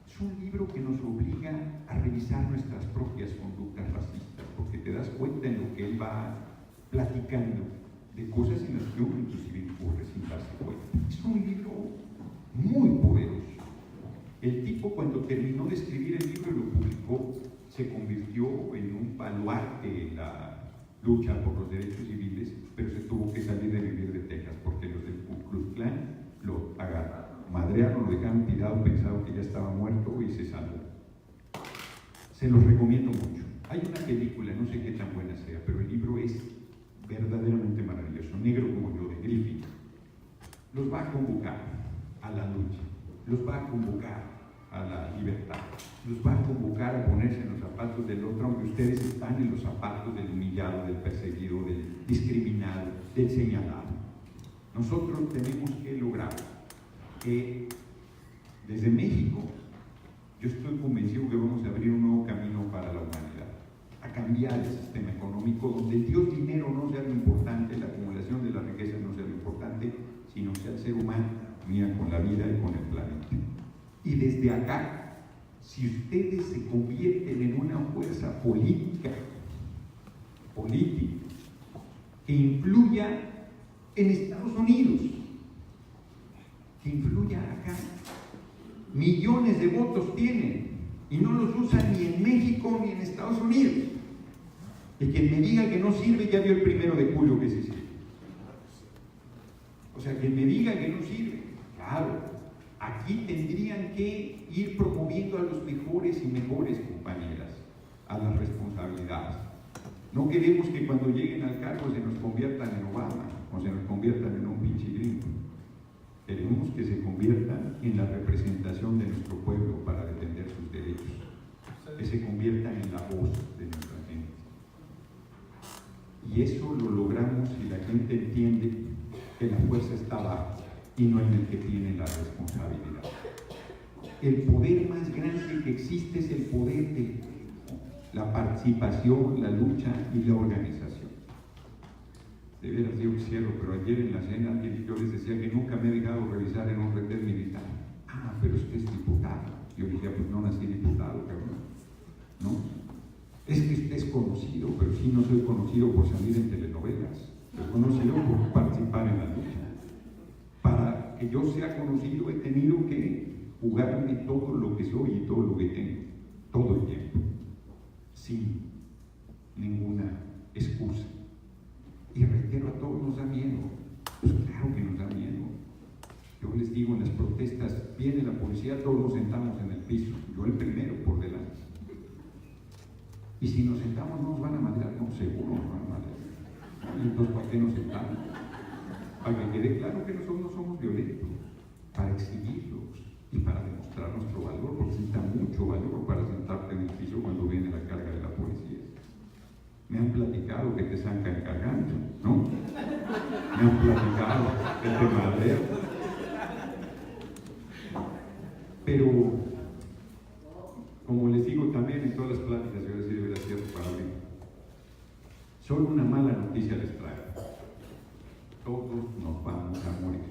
es un libro que nos obliga a revisar nuestras propias conductas racistas, porque te das cuenta en lo que él va platicando de cosas en las que uno inclusive incurre sin darse cuenta. Es un libro muy poderoso. El tipo, cuando terminó de escribir el libro y lo publicó, se convirtió en un baluarte en la lucha por los derechos civiles, pero se tuvo que salir de vivir de Texas porque los del Ku Klux Klan lo agarraron, madrearon, lo dejaron tirado, pensaron que ya estaba muerto y se salvó. Se los recomiendo mucho. Hay una película, no sé qué tan buena sea, pero el libro es verdaderamente maravilloso. Negro como yo, de Griffith. Los va a convocar a la lucha, los va a convocar a la libertad, los va a convocar a ponerse en los zapatos del otro, aunque ustedes están en los zapatos del humillado, del perseguido, del discriminado, del señalado. Nosotros tenemos que lograr que desde México, yo estoy convencido que vamos a abrir un nuevo camino para la humanidad, a cambiar el sistema económico donde el Dios dinero no sea lo importante, la acumulación de la riqueza no sea lo importante, sino sea el ser humano, mira, con la vida y con el planeta. Y desde acá, si ustedes se convierten en una fuerza política, que influya en Estados Unidos, que influya acá, millones de votos tienen y no los usan ni en México ni en Estados Unidos. Y quien me diga que no sirve ya vio el 1 de julio que sí sirve. O sea, quien me diga que no sirve, claro, aquí tendrían que ir promoviendo a los mejores y mejores compañeras a las responsabilidades. No queremos que cuando lleguen al cargo se nos conviertan en Obama o se nos conviertan en un pinche gringo. Queremos que se conviertan en la representación de nuestro pueblo para defender sus derechos, que se conviertan en la voz de nuestra gente. Y eso lo logramos si la gente entiende que la fuerza está abajo y no en el que tiene la responsabilidad. El poder más grande que existe es el poder de la participación, la lucha y la organización. De veras digo cierro, pero ayer en la cena yo les decía que nunca me he dejado revisar en un retén militar. Ah, pero usted es diputado. Yo le decía, pues no nací diputado, cabrón. ¿No? Es que usted es conocido, pero sí no soy conocido por salir en telenovelas. Soy conocido por participar en la lucha. Para que yo sea conocido he tenido que jugarme todo lo que soy y todo lo que tengo, todo el tiempo, sin ninguna excusa. Y reitero, a todos nos da miedo. Pues claro que nos da miedo. Yo les digo, en las protestas viene la policía, todos nos sentamos en el piso, yo el primero por delante. Y si nos sentamos no nos van a madrear, no, seguro nos van a madrear. Y entonces, ¿para qué nos sentamos? Para que quede claro que nosotros no somos violentos, para exhibirlos y para demostrar nuestro valor, porque necesita mucho valor para sentarte en el piso cuando viene la carga de la policía. Me han platicado que te sacan cargando, ¿no? Me han platicado que te madrean. Pero, como les digo también en todas las pláticas, yo les digo, cierto para abrir, solo una mala noticia les traigo. Todos nos vamos a morir.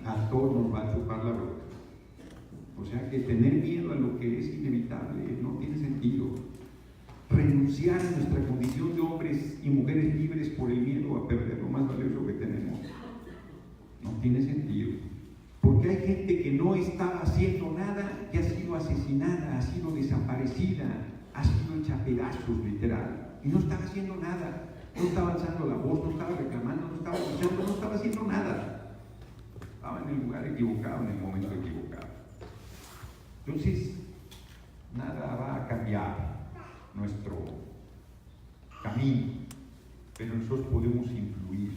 A todos nos va a chupar la boca. O sea que tener miedo a lo que es inevitable no tiene sentido. Renunciar a nuestra condición de hombres y mujeres libres por el miedo a perder lo más valioso que tenemos no tiene sentido. Porque hay gente que no está haciendo nada, que ha sido asesinada, ha sido desaparecida, ha sido hecha a pedazos, literal, y no estaba haciendo nada, no estaba alzando la voz, no estaba reclamando, no estaba luchando, no estaba haciendo nada. Estaba en el lugar equivocado, en el momento equivocado. Entonces, nada va a cambiar nuestro camino, pero nosotros podemos influir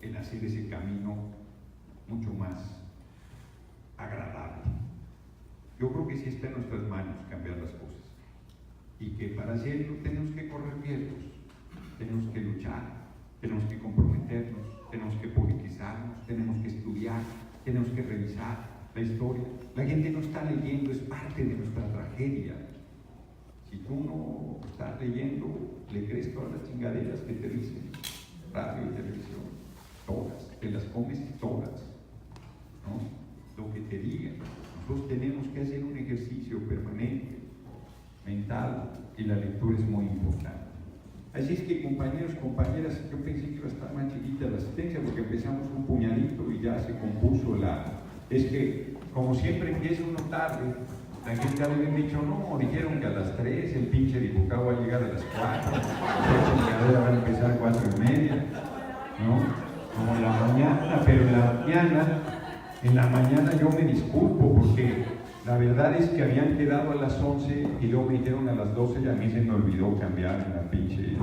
en hacer ese camino mucho más agradable. Yo creo que sí está en nuestras manos cambiar las cosas y que para hacerlo tenemos que correr riesgos, tenemos que luchar, tenemos que comprometernos, tenemos que politizarnos, tenemos que estudiar, tenemos que revisar la historia. La gente no está leyendo, es parte de nuestra tragedia. Si tú no estás leyendo, le crees todas las chingaderas que te dicen, radio y televisión, todas, te las comes todas, ¿no? Lo que te digan. Nosotros tenemos que hacer un ejercicio permanente, mental, y la lectura es muy importante. Así es que, compañeros, compañeras, yo pensé que iba a estar más chiquita la asistencia porque empezamos un puñadito y ya se compuso la... Es que, como siempre empieza uno tarde, la gente ya le habían dicho, no, dijeron que a las 3 el pinche diputado va a llegar a las 4, la chingadera va a empezar a 4:30, ¿no? Como en la mañana, pero en la mañana yo me disculpo porque la verdad es que habían quedado a las 11 y luego me dijeron a las 12 y a mí se me olvidó cambiar en la pinche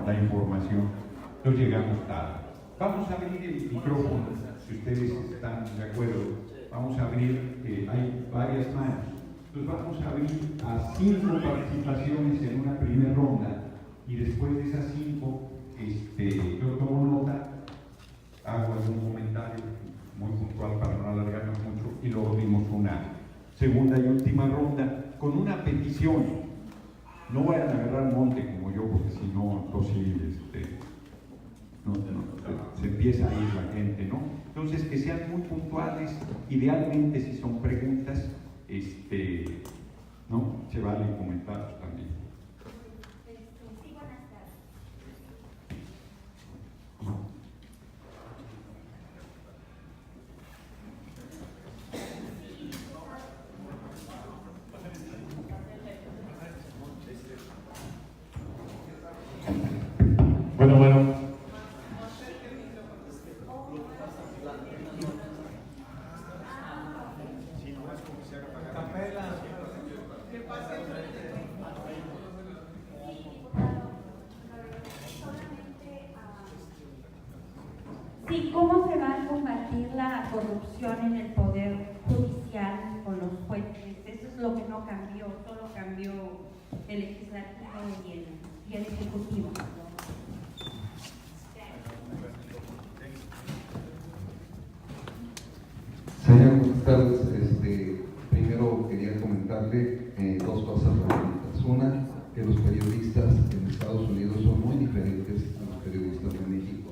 la información. Entonces llegamos tarde. Vamos a abrir el micrófono, si ustedes están de acuerdo. Vamos a abrir, hay varias manos. Entonces vamos a abrir a 5 participaciones en una primera ronda y después de esas 5, yo tomo nota, hago algún comentario muy puntual para no alargarnos mucho y luego abrimos una segunda y última ronda con una petición. No vayan a agarrar monte como yo porque si no, entonces se empieza a ir la gente, ¿no? Entonces que sean muy puntuales, idealmente si son preguntas, ¿no? Se valen comentarios también. Sí, buenas tardes. ¿Y cómo se va a combatir la corrupción en el Poder Judicial con los jueces? Eso es lo que no cambió, solo cambió el legislativo y el ejecutivo. Señor, buenas tardes. Primero quería comentarle dos cosas rapiditas. Una, que los periodistas en Estados Unidos son muy diferentes a los periodistas de México.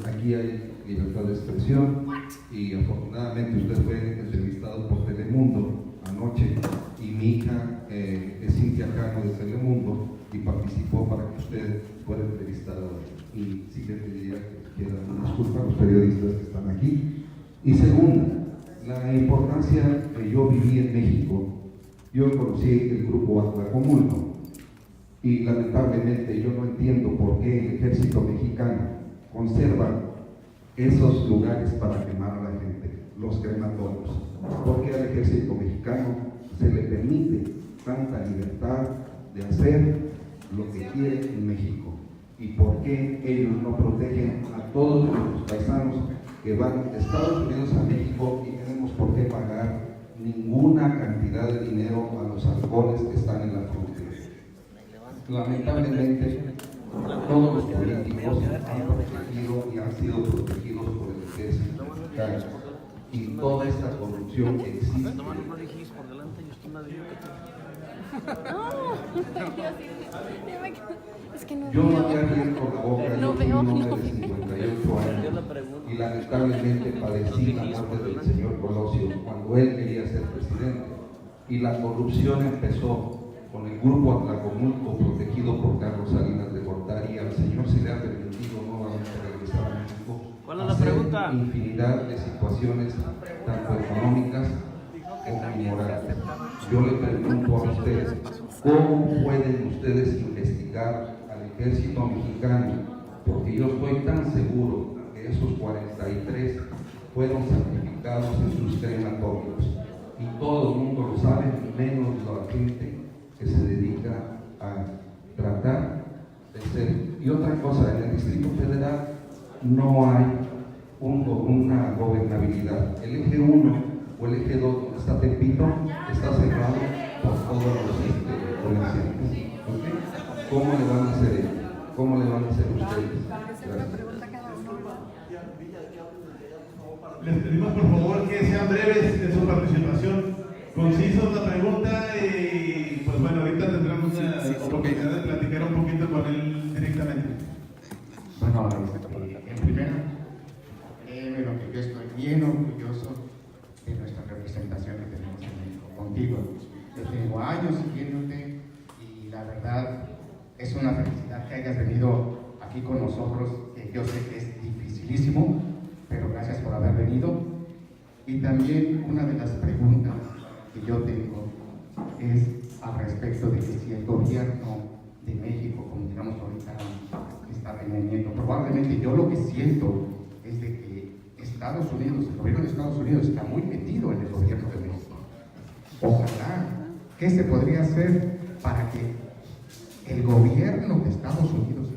Aquí hay libertad de expresión y afortunadamente usted fue entrevistado por Telemundo anoche y mi hija es Cintia Cano de Telemundo y participó para que usted fuera entrevistado. Y sí le pediría que quieran una disculpa a los periodistas que están aquí. Y segunda, la importancia que yo viví en México. Yo conocí el grupo Atlacomulco y lamentablemente yo no entiendo por qué el ejército mexicano conserva esos lugares para quemar a la gente, los crematorios. ¿Por qué al ejército mexicano se le permite tanta libertad de hacer lo que quiere en México? ¿Y por qué ellos no protegen a todos los paisanos que van de Estados Unidos a México y tenemos por qué pagar ninguna cantidad de dinero a los halcones que están en la frontera? Lamentablemente, todos los políticos han protegido y han sido protegidos por el ejército mexicano. Y toda esta corrupción que existe. Yo no había abierto la boca, yo fui un hombre de 58 años y lamentablemente padecí la muerte del señor Colosio cuando él quería ser presidente. Y la corrupción empezó con el grupo Atlacomulco protegido por Carlos Salinas de Gortari. Al señor se le ha permitido nuevamente regresar a México. ¿Cuál es la pregunta? Infinidad de situaciones, tanto económicas como inmorales. Yo le pregunto a ustedes, ¿cómo pueden ustedes investigar al ejército mexicano? Porque yo estoy tan seguro que esos 43 fueron sacrificados en sus crematorios. Y todo el mundo lo sabe, menos la gente que se dedica a tratar de ser. Y otra cosa, en el Distrito Federal no hay una gobernabilidad. El eje 1 o el eje 2, donde está Tepito, está cerrado por todos los comerciantes. ¿Okay? ¿Cómo le van a hacer ellos? ¿Cómo le van a hacer ustedes? Gracias. Les pedimos por favor que sean breves en su participación, concisos la pregunta y pues bueno, ahorita tendremos la oportunidad de platicar un poquito con él directamente. Bueno, en primera, créeme lo que yo estoy bien orgulloso de nuestra representación que tenemos en México, contigo. Yo tengo años siguiéndote y la verdad es una felicidad que hayas venido aquí con nosotros, que yo sé que es dificilísimo, pero gracias por haber venido. Y también una de las preguntas que yo tengo es al respecto de que si el gobierno de México, como digamos ahorita, está veniendo, probablemente yo lo que siento es de que Estados Unidos, el gobierno de Estados Unidos está muy metido en el gobierno de México. Ojalá, ¿qué se podría hacer para que el gobierno de Estados Unidos,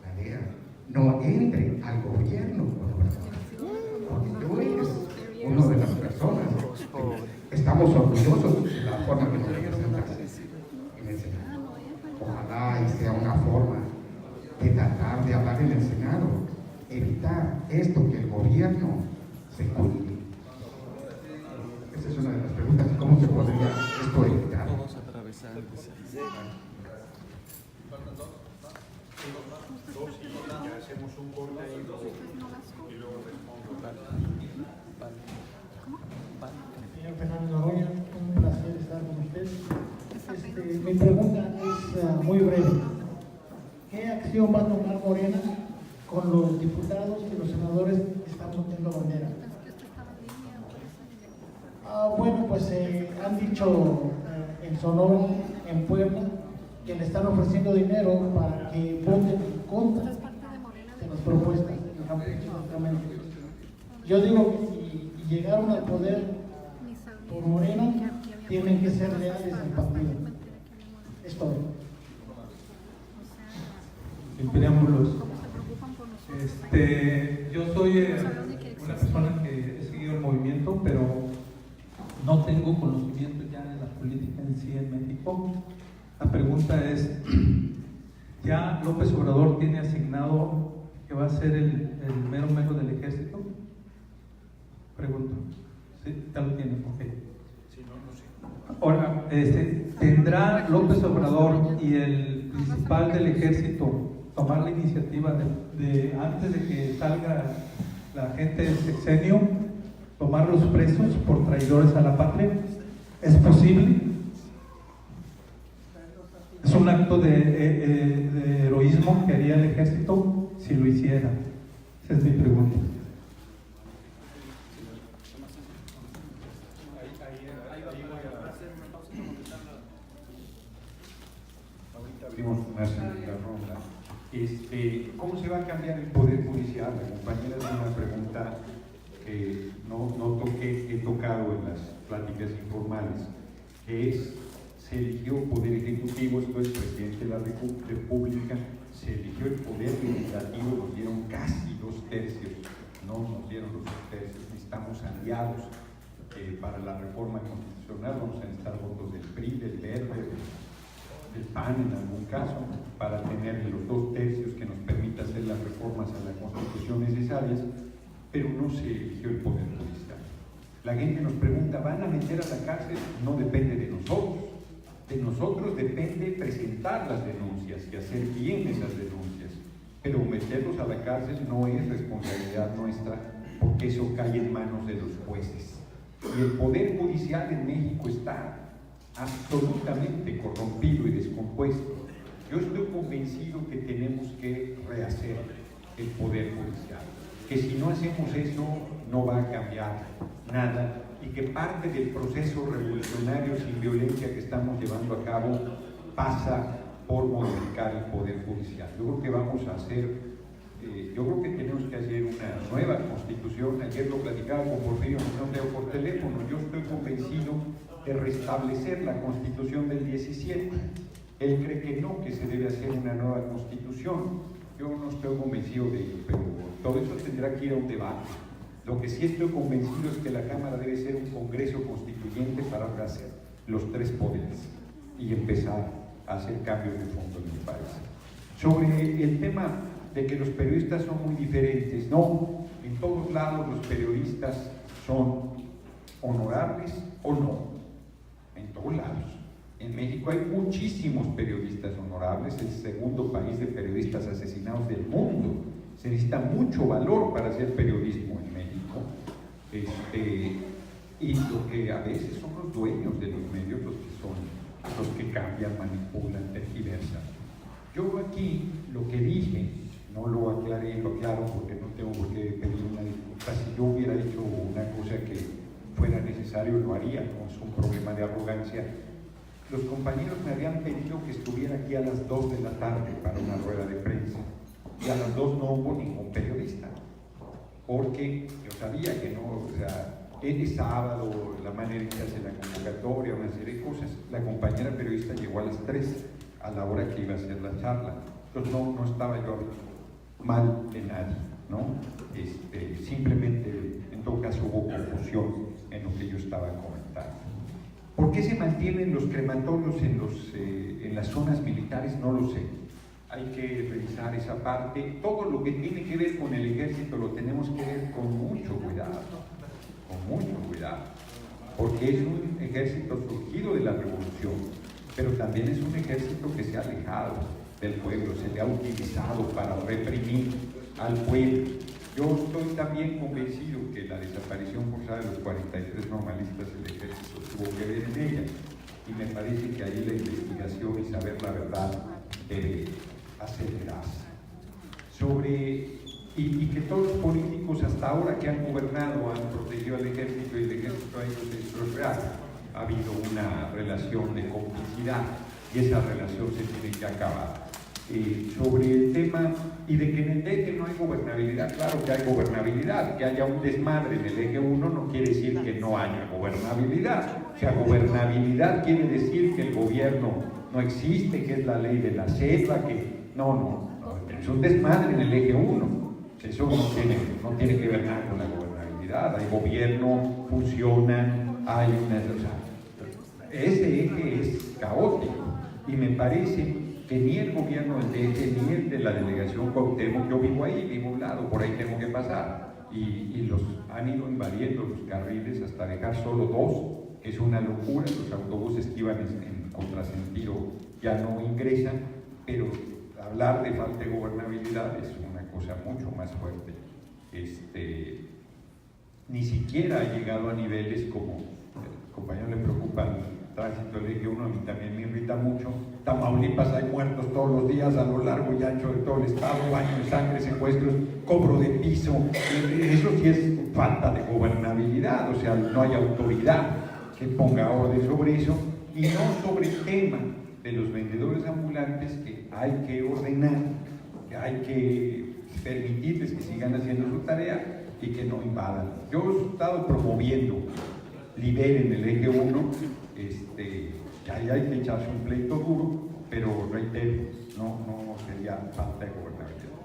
la DEA, no entre al gobierno? Porque tú eres una de las personas que estamos orgullosos de la forma que nos representas en el Senado. Ojalá y sea una forma de tratar de hablar en el Senado, evitar esto, que el gobierno se cuide. Esa es una de las preguntas, ¿cómo se podría esto evitar? Hacemos un corte y luego respondo. Señor Fernando Noroña, un placer estar con usted. Mi pregunta es muy breve. ¿Qué acción va a tomar Morena con los diputados y los senadores que están poniendo bandera? Bueno, pues han dicho en Sonora, en Puebla, que le están ofreciendo dinero para que voten en contra de las propuestas de Campeche. Yo digo que si llegaron al poder por Morena, tienen que ser leales al partido. Es todo. En preámbulos, Yo soy una persona que he seguido el movimiento, pero no tengo conocimiento ya de la política en sí en México. La pregunta es, ¿ya López Obrador tiene asignado que va a ser el mero mero del ejército? Pregunto. ¿Sí? Ya lo tiene, ok. Sí, no sé. Ahora, ¿tendrá López Obrador y el principal del ejército tomar la iniciativa de antes de que salga la gente del sexenio, tomarlos presos por traidores a la patria? ¿Es posible? ¿Es un acto de heroísmo que haría el ejército si lo hiciera? Esa es mi pregunta. Ahorita abrimos una segunda ronda. ¿Cómo se va a cambiar el poder judicial? La compañera tiene una pregunta que no he tocado en las pláticas informales, que es: se eligió poder ejecutivo, esto es presidente de la República, se eligió el poder legislativo, nos dieron casi 2/3, no nos dieron los 2/3, necesitamos aliados para la reforma constitucional, vamos a necesitar votos del PRI, del Verde, del PAN en algún caso, para tener los 2/3 que nos permita hacer las reformas a la Constitución necesarias, pero no se eligió el poder judicial. La gente nos pregunta, ¿van a meter a la cárcel? No depende de nosotros. De nosotros depende presentar las denuncias y hacer bien esas denuncias, pero meterlos a la cárcel no es responsabilidad nuestra, porque eso cae en manos de los jueces. Y el poder judicial en México está absolutamente corrompido y descompuesto. Yo estoy convencido que tenemos que rehacer el poder judicial, que si no hacemos eso no va a cambiar nada, y que parte del proceso revolucionario sin violencia que estamos llevando a cabo pasa por modificar el poder judicial. Yo creo que vamos a hacer, yo creo que tenemos que hacer una nueva constitución. Ayer lo platicaba con Porfirio por teléfono. Yo estoy convencido de restablecer la constitución del 17. Él cree que no, que se debe hacer una nueva constitución. Yo no estoy convencido de ello, pero todo eso tendrá que ir a un debate. Lo que sí estoy convencido es que la Cámara debe ser un Congreso constituyente para rehacer los 3 poderes y empezar a hacer cambios de fondo, me parece. Sobre el tema de que los periodistas son muy diferentes, no, en todos lados los periodistas son honorables o no, en todos lados. En México hay muchísimos periodistas honorables, el segundo país de periodistas asesinados del mundo. Se necesita mucho valor para hacer periodismo en México. Y lo que a veces son los dueños de los medios los que cambian, manipulan, tergiversan. Yo aquí lo que dije, no lo aclaré, lo aclaro porque no tengo por qué pedir una disculpa. Si yo hubiera dicho una cosa que fuera necesario, lo haría, no es un problema de arrogancia. Los compañeros me habían pedido que estuviera aquí a las 2 de la tarde para una rueda de prensa, y a las 2 no hubo ningún periodista, porque yo sabía que no, o sea, el sábado, la manera en que hace la convocatoria, una serie de cosas. La compañera periodista llegó a las 3, a la hora que iba a hacer la charla. Entonces no estaba yo mal de nadie, ¿no? Simplemente, en todo caso, hubo confusión en lo que yo estaba comentando. ¿Por qué se mantienen los crematorios en las zonas militares? No lo sé. Hay que revisar esa parte. Todo lo que tiene que ver con el ejército lo tenemos que ver con mucho cuidado, porque es un ejército surgido de la revolución, pero también es un ejército que se ha alejado del pueblo, se le ha utilizado para reprimir al pueblo. Yo estoy también convencido que la desaparición forzada de los 43 normalistas del ejército tuvo que ver en ella, y me parece que ahí la investigación y saber la verdad debe acelerarse. Y que todos los políticos hasta ahora que han gobernado han protegido al ejército y el ejército a ellos es real. Ha habido una relación de complicidad y esa relación se tiene que acabar. Sobre el tema y de que en el DF no hay gobernabilidad, claro que hay gobernabilidad. Que haya un desmadre en el eje 1 no quiere decir que no haya gobernabilidad. O sea, gobernabilidad quiere decir que el gobierno no existe, que es la ley de la selva, que no, es un desmadre en el eje 1. Eso no tiene que ver nada con la gobernabilidad. Hay gobierno, funcionan, hay una... O sea, ese eje es caótico y me parece que ni el gobierno del eje ni el de la delegación Cuauhtémoc, yo vivo ahí, vivo a un lado, por ahí tengo que pasar, y los han ido invadiendo los carriles hasta dejar solo dos, que es una locura. Los autobuses que iban en contrasentido ya no ingresan, pero hablar de falta de gobernabilidad es una cosa mucho más fuerte. Ni siquiera ha llegado a niveles como, el compañero le preocupa el tránsito del eje 1, a mí también me irrita mucho. Tamaulipas hay muertos todos los días a lo largo y ancho de todo el estado, baño de sangre, secuestros, cobro de piso. Eso sí es falta de gobernabilidad, o sea, no hay autoridad que ponga orden sobre eso, y no sobre el tema de los vendedores ambulantes, que hay que ordenar, que hay que permitirles que sigan haciendo su tarea y que no invadan. Yo he estado promoviendo liberen el eje 1, que ahí hay que echarse un pleito duro, pero reitero, no sería falta de gobernabilidad.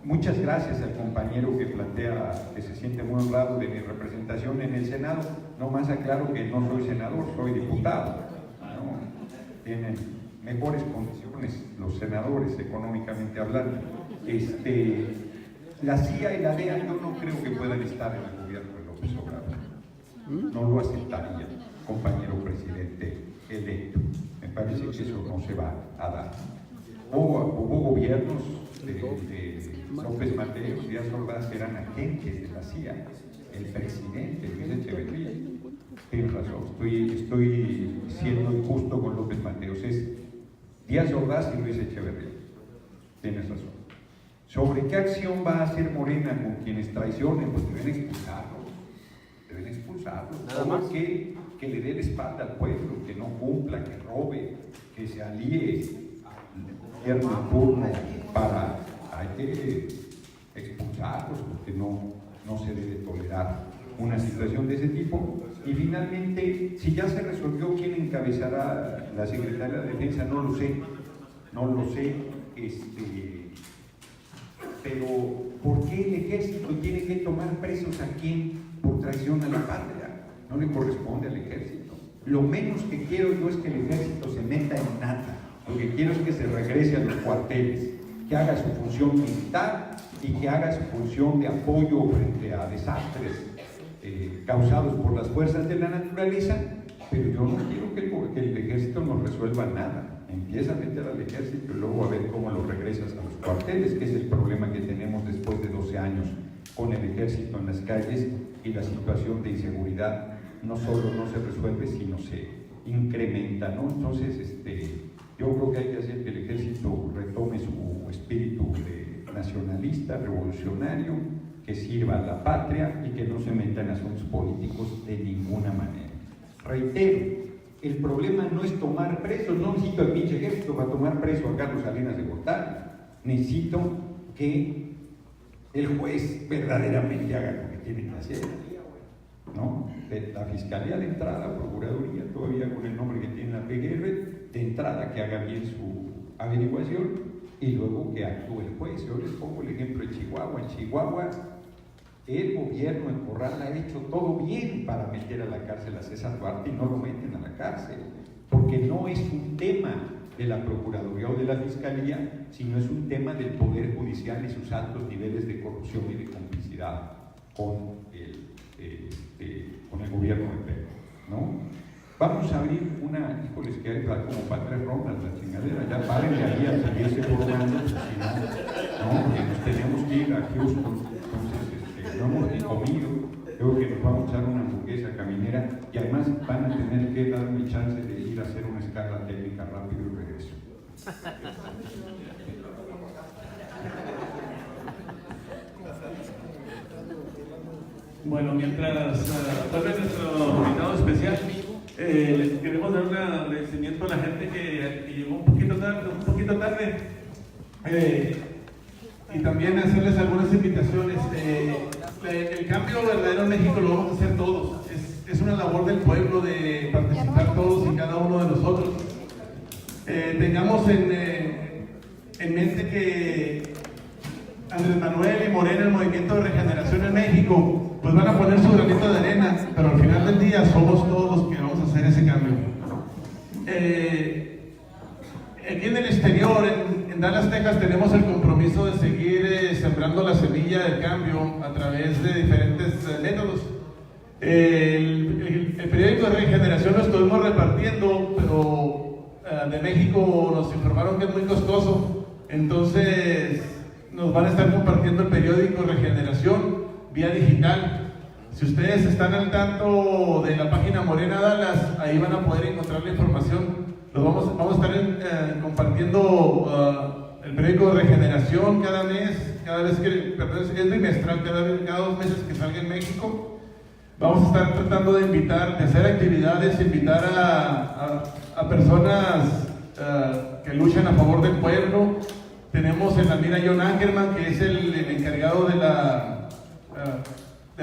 Muchas gracias al compañero que plantea que se siente muy honrado de mi representación en el Senado. No más aclaro que no soy senador, soy diputado, ¿no? Tienen mejores condiciones los senadores económicamente hablando. La CIA y la DEA yo no creo que puedan estar en el gobierno de López Obrador. No lo aceptaría, compañero presidente electo. Me parece que eso no se va a dar. Hubo gobiernos de López Mateos, Díaz Ordaz, que eran agentes de la CIA. El presidente Luis Echeverría. Tienes razón, estoy siendo injusto con López Mateos. Es Díaz Ordaz y Luis Echeverría. Tienes razón. ¿Sobre qué acción va a hacer Morena con quienes traicionen? Pues deben expulsarlos. Nada más. Que le dé la espalda al pueblo, que no cumpla, que robe, que se alíe al gobierno en turno hay que expulsarlos, porque no se debe tolerar una situación de ese tipo. Y finalmente, si ya se resolvió quién encabezará la Secretaría de Defensa, no lo sé, pero ¿por qué el ejército tiene que tomar presos a quién por traición a la patria? No le corresponde al ejército. Lo menos que quiero yo es que el ejército se meta en nada. Lo que quiero es que se regrese a los cuarteles, que haga su función militar y que haga su función de apoyo frente a desastres causados por las fuerzas de la naturaleza, pero yo no quiero que el ejército nos resuelva nada. Empieza a meter al ejército y luego a ver cómo lo regresas a los cuarteles, que es el problema que tenemos después de 12 años con el ejército en las calles, y la situación de inseguridad no solo no se resuelve, sino se incrementa, ¿no? Entonces, yo creo que hay que hacer que el ejército retome su espíritu nacionalista, revolucionario, que sirva a la patria y que no se meta en asuntos políticos de ninguna manera. Reitero, el problema no es tomar presos, no necesito el pinche ejército para tomar preso a Carlos Salinas de Gortari, necesito que el juez verdaderamente haga lo que tiene que hacer, ¿no? La Fiscalía de entrada, Procuraduría, todavía con el nombre que tiene la PGR, de entrada que haga bien su averiguación y luego que actúe el juez. Yo les pongo el ejemplo de Chihuahua. En Chihuahua, el gobierno en Corral ha hecho todo bien para meter a la cárcel a César Duarte y no lo meten a la cárcel, porque no es un tema de la Procuraduría o de la Fiscalía, sino es un tema del Poder Judicial y sus altos niveles de corrupción y de complicidad con el gobierno de Pedro, ¿no? Vamos a abrir una, híjoles, que hay como para 3 rondas la chingadera, ya párenle ahí a seguirse formando, si no, porque nos tenemos que ir a Houston, entonces no hemos ni comido, creo que nos vamos a echar una hamburguesa caminera y además van a tener que darme chance de ir a hacer una escala técnica rápido y regreso. Bueno, mientras vuelve nuestro invitado especial, les queremos dar un agradecimiento a la gente que llegó un poquito tarde y también hacerles algunas invitaciones. El cambio verdadero en México lo vamos a hacer todos. Es una labor del pueblo de participar todos y cada uno de nosotros. Tengamos en mente que Andrés Manuel y Morena, el Movimiento de Regeneración en México, pues van a poner su granito de arena, pero al final del día somos todos los que vamos a hacer ese cambio. Aquí en el exterior, en Dallas, Texas, tenemos el compromiso de seguir sembrando la semilla del cambio a través de diferentes métodos. El periódico de Regeneración lo estuvimos repartiendo, pero de México nos informaron que es muy costoso, entonces nos van a estar compartiendo el periódico Regeneración vía digital. Si ustedes están al tanto de la página Morena Dallas, ahí van a poder encontrar la información. Vamos a estar compartiendo el periódico de Regeneración cada mes, es bimestral, cada 2 meses que salga en México. Vamos a estar tratando de hacer actividades, invitar a personas que luchan a favor del pueblo. Tenemos en la mira a John Ackerman, que es el encargado de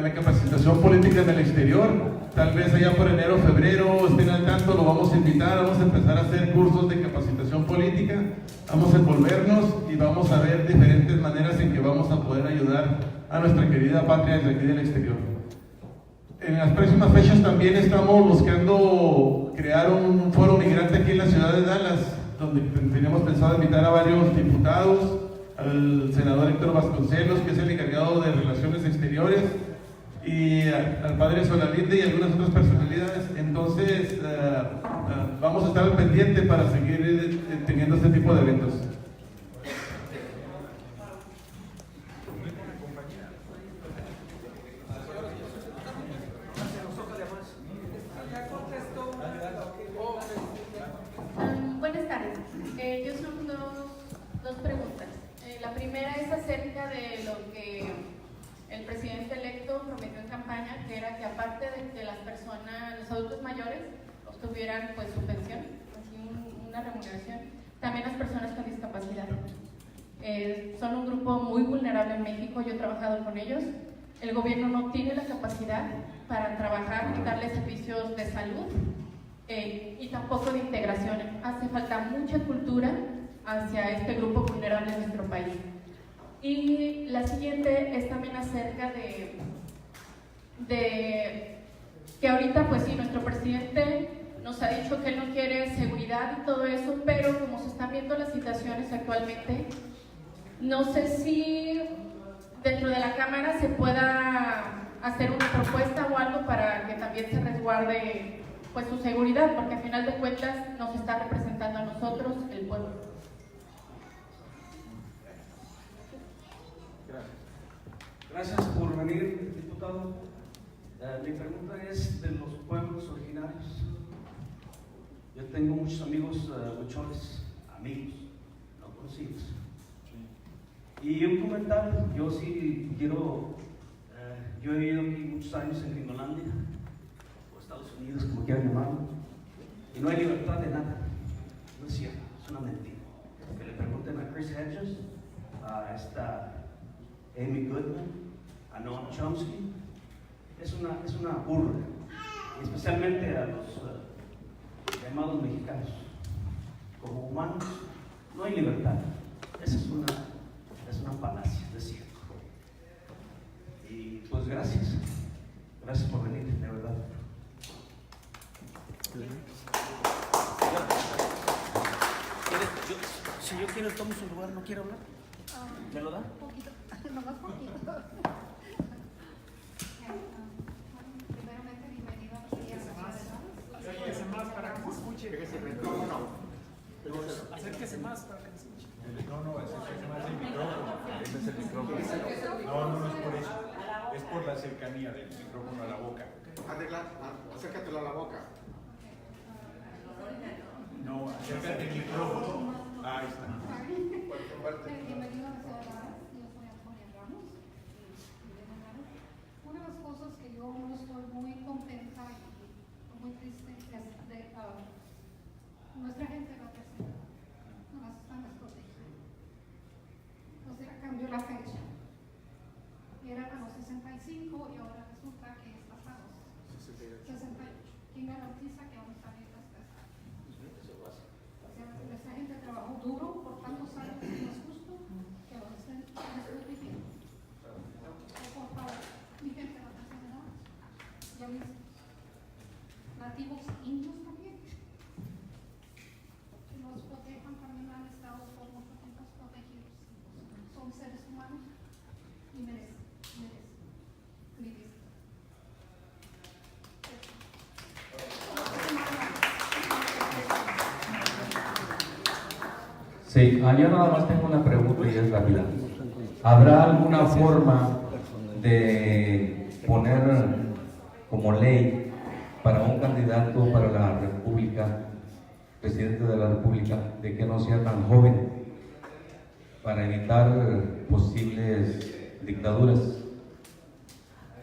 la capacitación política en el exterior. Tal vez allá por enero o febrero estén al tanto, lo vamos a invitar, vamos a empezar a hacer cursos de capacitación política, vamos a envolvernos y vamos a ver diferentes maneras en que vamos a poder ayudar a nuestra querida patria desde aquí del exterior. En las próximas fechas también estamos buscando crear un foro migrante aquí en la ciudad de Dallas, donde teníamos pensado invitar a varios diputados, al senador Héctor Vasconcelos, que es el encargado de Relaciones Exteriores, y al padre Solalinde y algunas otras personalidades. Entonces vamos a estar al pendiente para seguir teniendo este tipo de eventos. Buenas tardes. Yo son dos preguntas. La primera es acerca de lo que el presidente electo prometió en campaña, que era que aparte de que las personas, los adultos mayores, obtuvieran pues su pensión, así una remuneración, también las personas con discapacidad. Son un grupo muy vulnerable en México, yo he trabajado con ellos. El gobierno no tiene la capacidad para trabajar y darles servicios de salud y tampoco de integración. Hace falta mucha cultura hacia este grupo vulnerable en nuestro país. Y la siguiente es también acerca de que ahorita, pues sí, nuestro presidente nos ha dicho que él no quiere seguridad y todo eso, pero como se están viendo las situaciones actualmente, no sé si dentro de la Cámara se pueda hacer una propuesta o algo para que también se resguarde pues su seguridad, porque al final de cuentas nos está representando a nosotros, el pueblo. Gracias por venir, diputado. Mi pregunta es de los pueblos originarios. Yo tengo muchos amigos huicholes, amigos, no conocidos. Y un comentario, yo sí quiero, yo he vivido aquí muchos años en Gringolandia, o Estados Unidos, como quieran llamarlo, y no hay libertad de nada. No es cierto, es una mentira. Que le pregunten a Chris Hedges, a esta Amy Goodman, a Noam Chomsky, es una burla, y especialmente a los llamados mexicanos. Como humanos no hay libertad, esa es una falacia, es cierto. Y pues gracias por venir, de verdad. Si yo quiero, tomo su lugar, ¿no quiero hablar? ¿Me lo da? Poquito, nomás poquito. Primeramente, bienvenido aquí a la ciudad. Acérquese más para que se escuche. El micrófono. Acérquese más para que se escuche. No, acérquese más el micrófono. Ese es el micrófono. No es por eso. Es por la cercanía del micrófono a la boca. Acércatelo a la boca. No, acércate el micrófono. Ahí está. Bienvenido a la ciudad de Dallas. Yo soy Antonia Ramos. Una de las cosas que yo no estoy muy contenta y muy triste es de nuestra gente va a crecer. No las están desprotegiendo. O sea, cambió la fecha. Era a los 65 y ahora resulta que es hasta los 68. ¿Quién garantiza que vamos a salir de esta? Esta gente trabajó duro por tantos años, no es justo que los estén jóvenes nativos indios también, que los protejan, también han estado por mucho tiempo protegidos. Son seres humanos y merecen vivir. Sí, yo nada más tengo una pregunta y es rápida. ¿Habrá alguna forma de poner como ley para un candidato para la República, presidente de la República, de que no sea tan joven, para evitar posibles dictaduras?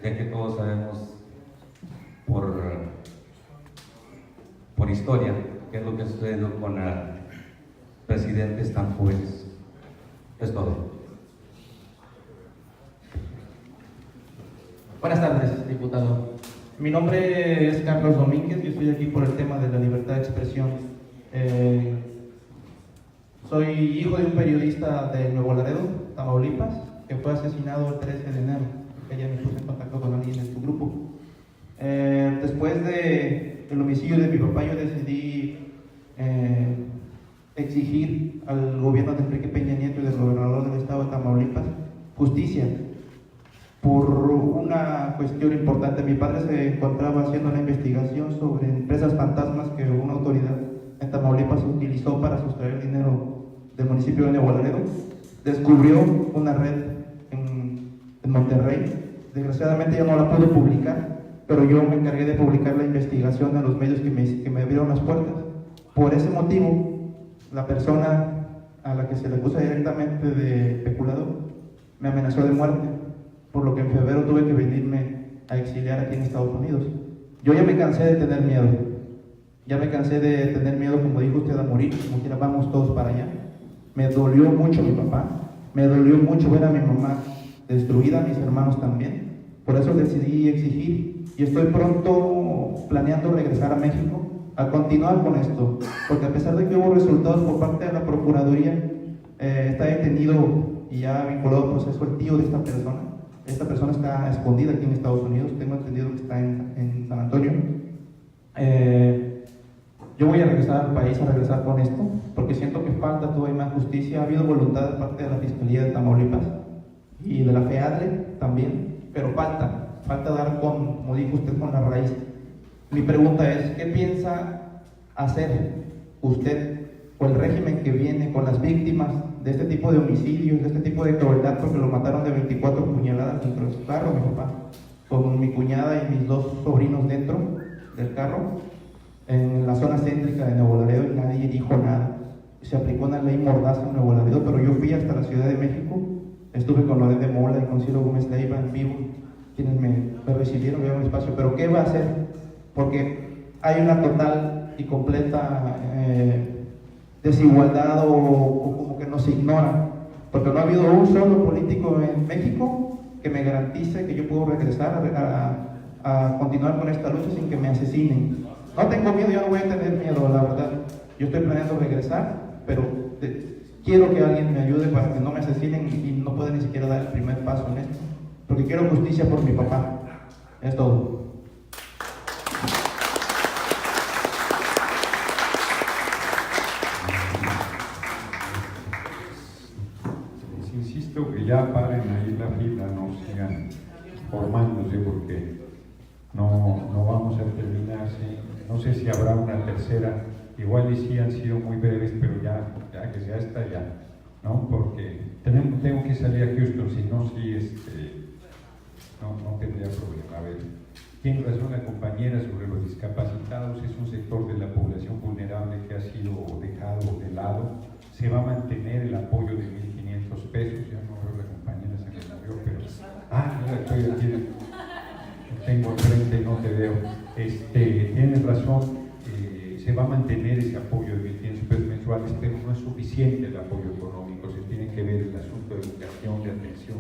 Ya que todos sabemos por historia qué es lo que sucedió con presidentes tan jóvenes. Es todo. Buenas tardes, diputado. Mi nombre es Carlos Domínguez, yo estoy aquí por el tema de la libertad de expresión. Soy hijo de un periodista de Nuevo Laredo, Tamaulipas, que fue asesinado el 13 de enero. Ella me puso en contacto con alguien en su grupo. Después del homicidio de mi papá, yo decidí exigir al gobierno de Enrique Peña Nieto y del gobernador del estado de Tamaulipas justicia por una cuestión importante. Mi padre se encontraba haciendo una investigación sobre empresas fantasmas que una autoridad en Tamaulipas utilizó para sustraer dinero del municipio de Nuevo Laredo. Descubrió una red en Monterrey. Desgraciadamente ya no la pude publicar, pero yo me encargué de publicar la investigación en los medios que me abrieron las puertas. Por ese motivo, la persona a la que se le acusa directamente de peculado me amenazó de muerte, por lo que en febrero tuve que venirme a exiliar aquí en Estados Unidos. Yo ya me cansé de tener miedo. Ya me cansé de tener miedo, como dijo usted, a morir. Como quiera, vamos todos para allá. Me dolió mucho mi papá. Me dolió mucho ver a mi mamá destruida, a mis hermanos también. Por eso decidí exigir. Y estoy pronto planeando regresar a México a continuar con esto. Porque a pesar de que hubo resultados por parte de la Procuraduría, está detenido y ya vinculado al proceso el tío de esta persona. Esta persona está escondida aquí en Estados Unidos. Tengo entendido que está en San Antonio. Yo voy a regresar al país, a regresar con esto, porque siento que falta todavía más justicia. Ha habido voluntad de parte de la Fiscalía de Tamaulipas y de la FEADRE también, pero falta dar con, como dijo usted, con la raíz. Mi pregunta es, ¿qué piensa hacer usted o el régimen que viene con las víctimas de este tipo de homicidios, de este tipo de crueldad, porque lo mataron de 24 puñaladas dentro de su carro, mi papá, con mi cuñada y mis dos sobrinos dentro del carro, en la zona céntrica de Nuevo Laredo, y nadie dijo nada? Se aplicó una ley mordaza en Nuevo Laredo, pero yo fui hasta la Ciudad de México, estuve con Loret de Mola y con Ciro Gómez Leiva en vivo, quienes me recibieron, me dieron espacio. Pero ¿qué va a hacer? Porque hay una total y completa desigualdad o como que nos ignora, porque no ha habido un solo político en México que me garantice que yo puedo regresar a continuar con esta lucha sin que me asesinen. No tengo miedo, yo no voy a tener miedo, la verdad. Yo estoy planeando regresar, pero quiero que alguien me ayude para que no me asesinen y no pueda ni siquiera dar el primer paso en esto, porque quiero justicia por mi papá. Es todo. Les insisto que ya paren ahí la fila, no sigan formándose porque no vamos a terminar. No sé si habrá una tercera, igual y sí han sido muy breves, pero ya que sea esta ya, ¿no? Porque tengo que salir a Houston, si no, no tendría problema. A ver, tiene razón la compañera sobre los discapacitados, es un sector de la población vulnerable que ha sido dejado de lado. Se va a mantener el apoyo de 1.500 pesos, ya no veo la compañera, se me movió, pero... mira, estoy aquí, tengo enfrente, no te veo. Tienes razón, se va a mantener ese apoyo de 1.500 pesos mensuales, pero no es suficiente el apoyo económico. Se tiene que ver el asunto de educación, de atención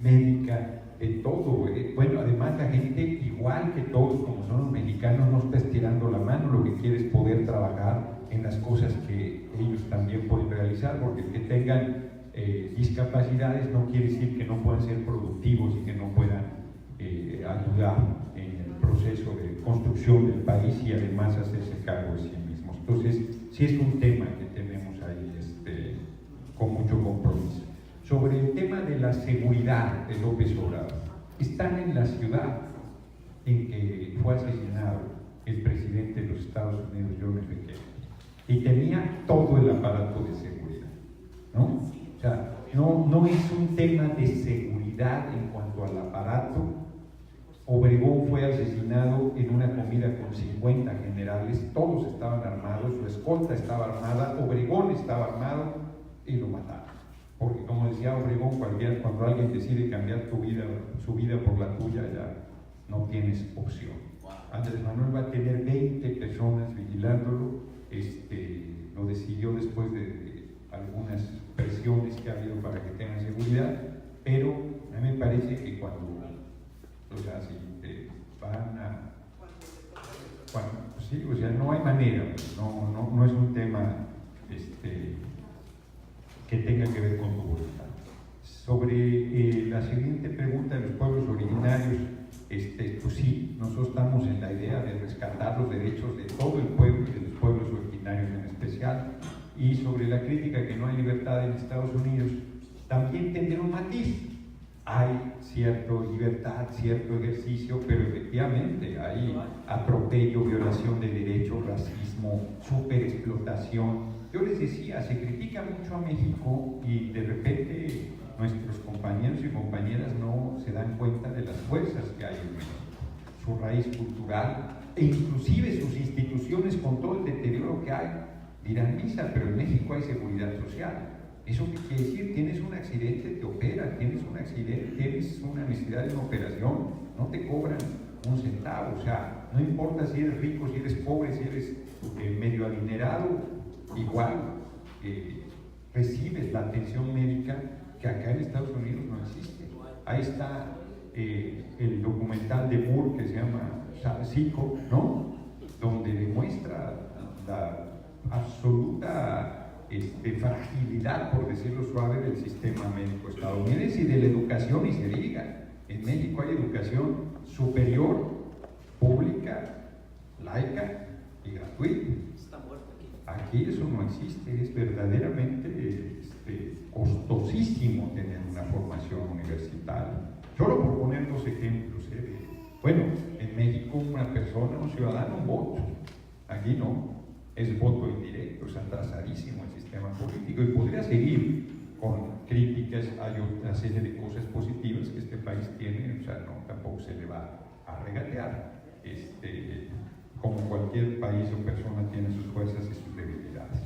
médica, de todo. Bueno, además la gente, igual que todos, como son los mexicanos, no está estirando la mano, lo que quiere es poder trabajar en las cosas que ellos también pueden realizar, porque que tengan discapacidades no quiere decir que no puedan ser productivos y que no puedan ayudar en el proceso proceso de construcción del país y además hacerse cargo de sí mismos. Entonces, sí es un tema que tenemos ahí con mucho compromiso. Sobre el tema de la seguridad de López Obrador, están en la ciudad en que fue asesinado el presidente de los Estados Unidos, John F. Kennedy, y tenía todo el aparato de seguridad, ¿no? O sea, no es un tema de seguridad en cuanto al aparato. Obregón fue asesinado en una comida con 50 generales, todos estaban armados, su escolta estaba armada, Obregón estaba armado y lo mataron. Porque como decía Obregón, cuando alguien decide cambiar su vida por la tuya, ya no tienes opción. Andrés Manuel va a tener 20 personas vigilándolo, lo decidió después de algunas presiones que ha habido para que tengan seguridad, pero a mí me parece que cuando, o sea, si van a... Bueno, sí, o sea, no hay manera, no es un tema que tenga que ver con tu voluntad. Sobre la siguiente pregunta de los pueblos originarios, pues sí, nosotros estamos en la idea de rescatar los derechos de todo el pueblo y de los pueblos originarios en especial. Y sobre la crítica que no hay libertad en Estados Unidos, también tendrá un matiz. Hay cierta libertad, cierto ejercicio, pero efectivamente hay atropello, violación de derechos, racismo, superexplotación. Yo les decía, se critica mucho a México y de repente nuestros compañeros y compañeras no se dan cuenta de las fuerzas que hay en México, su raíz cultural e inclusive sus instituciones con todo el deterioro que hay. Dirán misa, pero en México hay seguridad social. ¿Eso qué quiere decir? Tienes un accidente, te operan, tienes un accidente, tienes una necesidad de una operación, no te cobran un centavo. O sea, no importa si eres rico, si eres pobre, si eres medio adinerado, igual recibes la atención médica que acá en Estados Unidos no existe. Ahí está el documental de Moore que se llama Psycho, ¿no? Donde demuestra la absoluta fragilidad, por decirlo suave, del sistema médico estadounidense y de la educación, y se diga. En México hay educación superior, pública, laica y gratuita. Aquí eso no existe, es verdaderamente costosísimo tener una formación universitaria. Solo por poner dos ejemplos. Bueno, en México una persona, un ciudadano, un voto. Aquí no, es voto indirecto, es atrasadísimo el sistema político y podría seguir con críticas. Hay una serie de cosas positivas que este país tiene, o sea, no, tampoco se le va a regatear. Como cualquier país o persona tiene sus fuerzas y sus debilidades.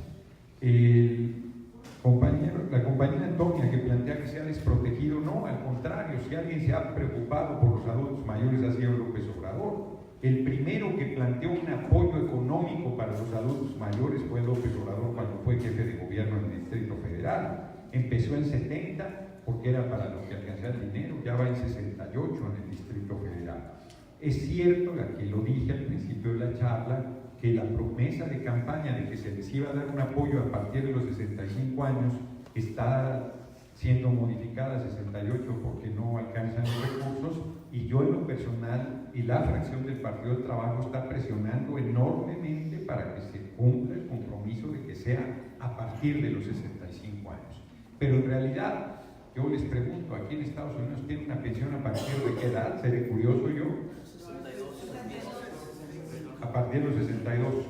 La compañera Antonia que plantea que se ha desprotegido, no, al contrario, si alguien se ha preocupado por los adultos mayores ha sido López Obrador. El primero que planteó un apoyo económico para los adultos mayores fue López Obrador cuando fue jefe de gobierno en el Distrito Federal. Empezó en 70 porque era para lo que alcanzaba el dinero, ya va en 68 en el Distrito Federal. Es cierto, aquí lo dije al principio de la charla, que la promesa de campaña de que se les iba a dar un apoyo a partir de los 65 años está siendo modificada a 68 porque no alcanzan los recursos, y yo en lo personal y la fracción del Partido del Trabajo está presionando enormemente para que se cumpla el compromiso de que sea a partir de los 65 años. Pero en realidad, yo les pregunto, aquí en Estados Unidos tiene una pensión a partir de qué edad, seré curioso yo. A partir de los 62.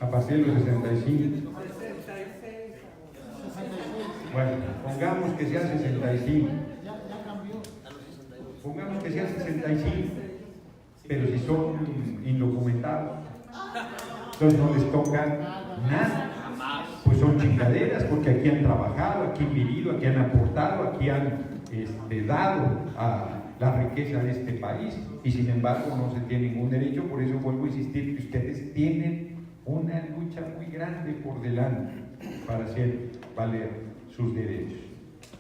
A partir de los 65. Bueno, pongamos que sea 65. Pongamos que sea 65. Pero si son indocumentados, entonces no les toca nada. Pues son chingaderas, porque aquí han trabajado, aquí han vivido, aquí han aportado, aquí han dado a la riqueza de este país, y sin embargo no se tiene ningún derecho. Por eso vuelvo a insistir que ustedes tienen una lucha muy grande por delante para hacer valer sus derechos.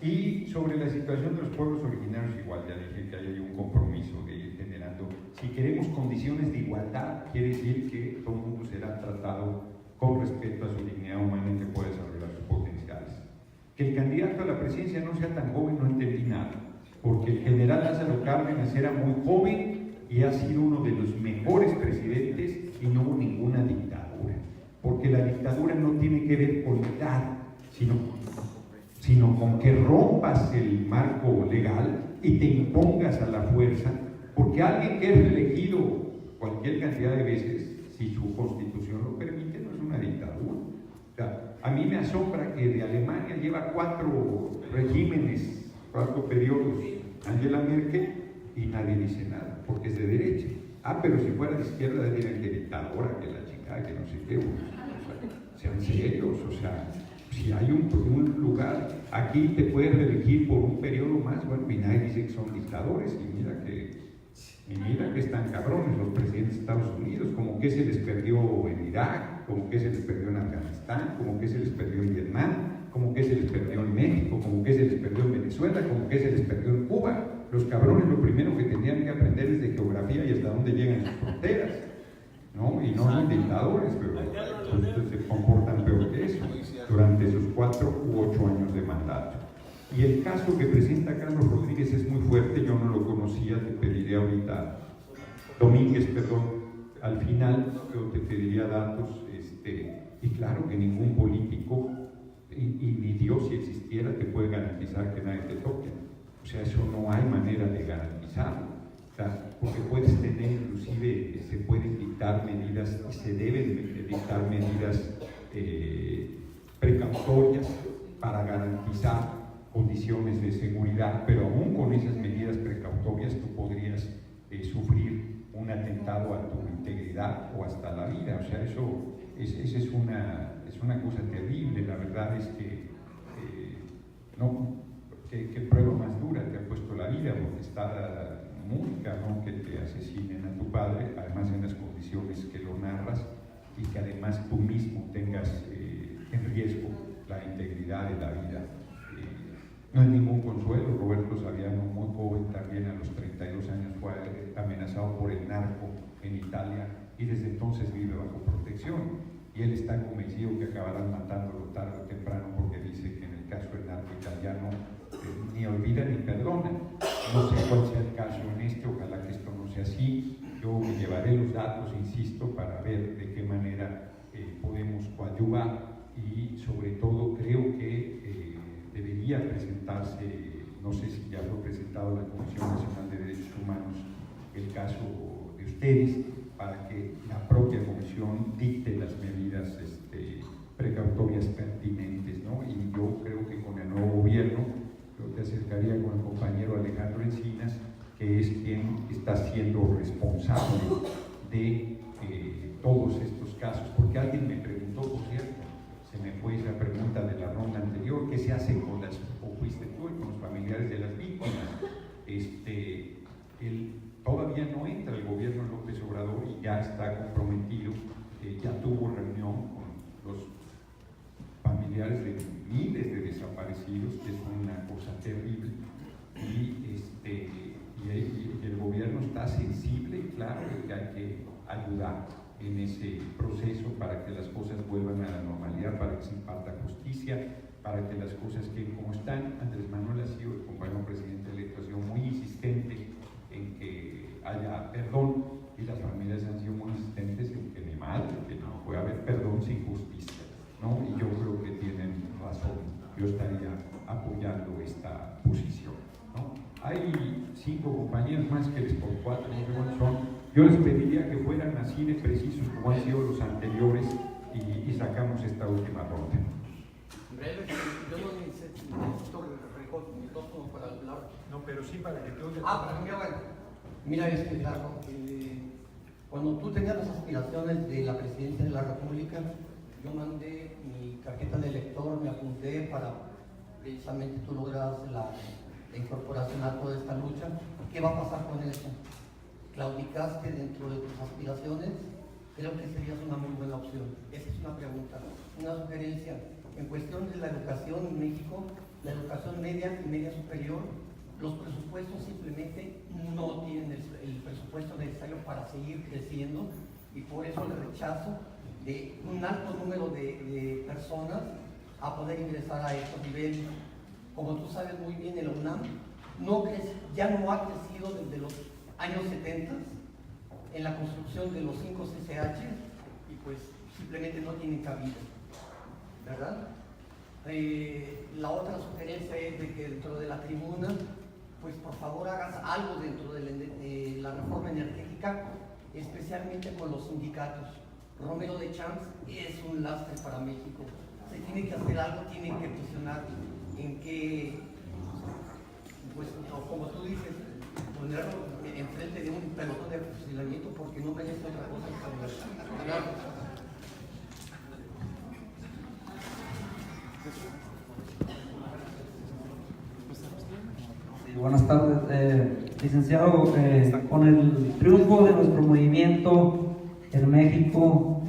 Y sobre la situación de los pueblos originarios, igual ya dije que hay un compromiso de ir generando. Si queremos condiciones de igualdad, quiere decir que todo el mundo será tratado con respeto a su dignidad humana y que pueda desarrollar sus potenciales. Que el candidato a la presidencia no sea tan joven, no entendí nada, porque el general Lázaro Cárdenas era muy joven y ha sido uno de los mejores presidentes y no hubo ninguna dictadura, porque la dictadura no tiene que ver con edad, sino con que rompas el marco legal y te impongas a la fuerza, porque alguien que es reelegido cualquier cantidad de veces, si su constitución lo permite, no es una dictadura. O sea, a mí me asombra que de Alemania lleva 4 regímenes, 4 periodos Angela Merkel y nadie dice nada, porque es de derecha. Pero si fuera de izquierda dirían que dictadora, que la chica, que no sé qué. Sean serios, o sea, si hay un lugar, aquí te puedes reelegir por un periodo más, bueno, y nadie dice que son dictadores, y mira que están cabrones los presidentes de Estados Unidos, como que se les perdió en Irak, como que se les perdió en Afganistán, como que se les perdió en Vietnam, como que se les perdió en México, como que se les perdió en Venezuela, como que se les perdió en Cuba. Los cabrones lo primero que tenían que aprender es de geografía y hasta dónde llegan las fronteras, ¿no? Y no son dictadores, pero entonces se comportan peor que eso durante esos 4 u 8 años de mandato. Y el caso que presenta Carlos Rodríguez es muy fuerte, yo no lo conocía, te pediré ahorita, Domínguez, perdón, al final yo te pediría datos, y claro que ningún político, y ni Dios si existiera, te puede garantizar que nadie te toque. O sea, eso no hay manera de garantizarlo. O sea, porque puedes tener, inclusive, se pueden dictar medidas, y se deben dictar medidas precautorias para garantizar condiciones de seguridad, pero aún con esas medidas precautorias tú podrías sufrir un atentado a tu integridad o hasta la vida. O sea, eso es una cosa terrible. La verdad es que ¿qué prueba más dura te ha puesto la vida? Porque está muy cabrón que te asesinen a tu padre, además en las condiciones que lo narras, y que además tú mismo tengas en riesgo la integridad de la vida. No es ningún consuelo. Roberto Saviano, muy joven también, a los 32 años fue amenazado por el narco en Italia y desde entonces vive bajo protección, y él está convencido que acabarán matándolo tarde o temprano, porque dice que en el caso del narco italiano ni olvida ni perdona. No sé cuál sea el caso en ojalá que esto no sea así. Yo me llevaré los datos, insisto, para ver de qué manera podemos coadyuvar, y sobre todo creo que debería presentarse, no sé si ya fue presentado a la Comisión Nacional de Derechos Humanos, el caso de ustedes, para que la propia comisión dicte las medidas precautorias pertinentes, ¿no? Y yo creo que con el nuevo gobierno, yo te acercaría con el compañero Alejandro Encinas, que es quien está siendo responsable de todos estos casos, porque alguien me preguntó, por cierto, se me fue esa pregunta de la ronda anterior, ¿qué se hace con las, o fuiste tú, con los familiares de las víctimas? Todavía no entra el gobierno López Obrador y ya está comprometido, ya tuvo reunión con los familiares de miles de desaparecidos, que es una cosa terrible, y el gobierno está sensible y claro que hay que ayudar en ese proceso para que las cosas vuelvan a la normalidad, para que se imparta justicia, para que las cosas queden como están. Andrés Manuel ha sido, el compañero presidente electo, ha sido muy insistente en que haya perdón, y las familias han sido muy insistentes en que ni madre, que no puede haber perdón sin justicia, ¿no? Y yo creo que tienen razón. Yo estaría apoyando esta posición, ¿no? Hay 5 compañeros más que les por 4, no sé cuántos son. Yo les pediría que fueran así de precisos como han sido los anteriores, y sacamos esta última ronda. Breve, yo no necesito el micrófono para hablar. No, pero sí para que te oigas. Bueno. Mira, claro, cuando tú tenías las aspiraciones de la presidencia de la República, yo mandé mi tarjeta de elector, me apunté para precisamente tú logras la incorporación a toda esta lucha. ¿Qué va a pasar con eso? ¿Claudicaste dentro de tus aspiraciones? Creo que sería una muy buena opción. Esa es una pregunta, una sugerencia. En cuestión de la educación en México, la educación media y media superior, los presupuestos simplemente no tienen el presupuesto necesario para seguir creciendo, y por eso el rechazo de un alto número de personas a poder ingresar a estos niveles. Como tú sabes muy bien, el UNAM ya no ha crecido desde los años 70 en la construcción de los 5 CCH y pues simplemente no tienen cabida, ¿verdad? La otra sugerencia es de que dentro de la tribuna, pues por favor hagas algo dentro de la reforma energética, especialmente con los sindicatos. Romero de Champs es un lastre para México. Se tiene que hacer algo, tienen que presionar en que, pues como tú dices, ponerlo enfrente de un pelotón de fusilamiento porque no merece otra cosa que ganar. Buenas tardes, licenciado. Con el triunfo de nuestro movimiento en México,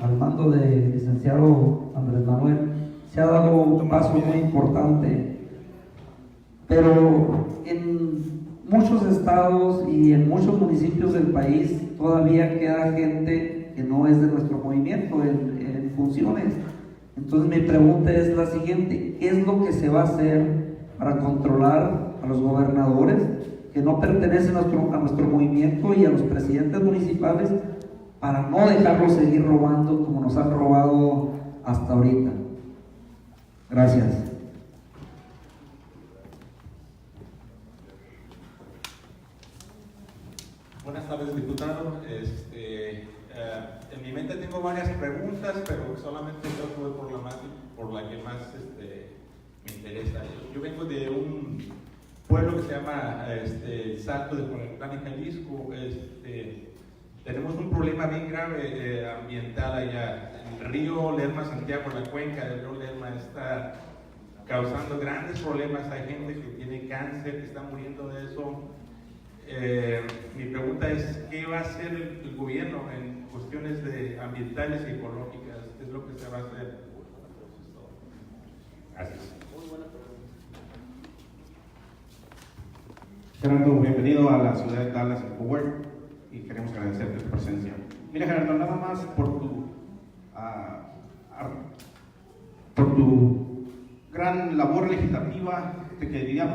al mando del licenciado Andrés Manuel, se ha dado un paso muy importante, pero en muchos estados y en muchos municipios del país todavía queda gente que no es de nuestro movimiento en funciones. Entonces mi pregunta es la siguiente: ¿qué es lo que se va a hacer para controlar a los gobernadores que no pertenecen a nuestro movimiento y a los presidentes municipales para no dejarlos seguir robando como nos han robado hasta ahorita? Gracias. Buenas tardes, diputado. En mi mente tengo varias preguntas, pero solamente creo que voy por la que más me interesa. Yo vengo de un pueblo que se llama Salto de Cuautitlán, en Jalisco. Tenemos un problema bien grave ambiental allá. El río Lerma-Santiago, la cuenca del río Lerma, está causando grandes problemas. Hay gente que tiene cáncer, que está muriendo de eso. Mi pregunta es: ¿qué va a hacer el gobierno en cuestiones ambientales y ecológicas? ¿Qué es lo que se va a hacer? Gracias. Gerardo, bienvenido a la ciudad de Dallas, en Fort Worth, y queremos agradecerte tu presencia. Mira, Gerardo, nada más por tu gran labor legislativa, te quería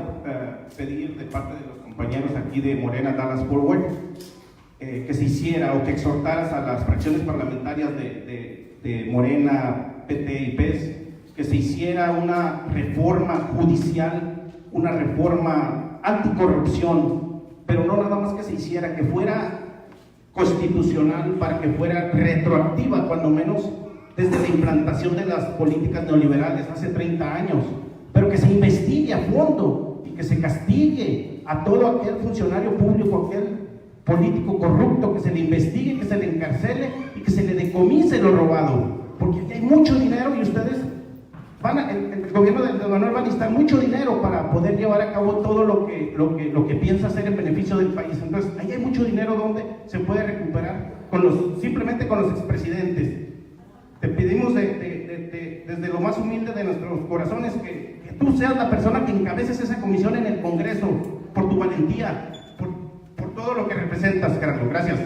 pedir de parte de los compañeros aquí de Morena Dallas Fort Worth que se hiciera o que exhortaras a las fracciones parlamentarias de Morena, PT y PES que se hiciera una reforma judicial, una reforma anticorrupción, pero no nada más que se hiciera, que fuera constitucional, para que fuera retroactiva, cuando menos desde la implantación de las políticas neoliberales hace 30 años, pero que se investigue a fondo y que se castigue a todo aquel funcionario público, aquel político corrupto, que se le investigue, que se le encarcele y que se le decomise lo robado, porque aquí hay mucho dinero y ustedes el gobierno de Manuel va a necesitar mucho dinero para poder llevar a cabo todo lo que piensa hacer en beneficio del país. Entonces, ahí hay mucho dinero donde se puede recuperar simplemente con los expresidentes. Te pedimos desde lo más humilde de nuestros corazones que tú seas la persona que encabeces esa comisión en el Congreso, por tu valentía, por todo lo que representas, Gerardo. Gracias.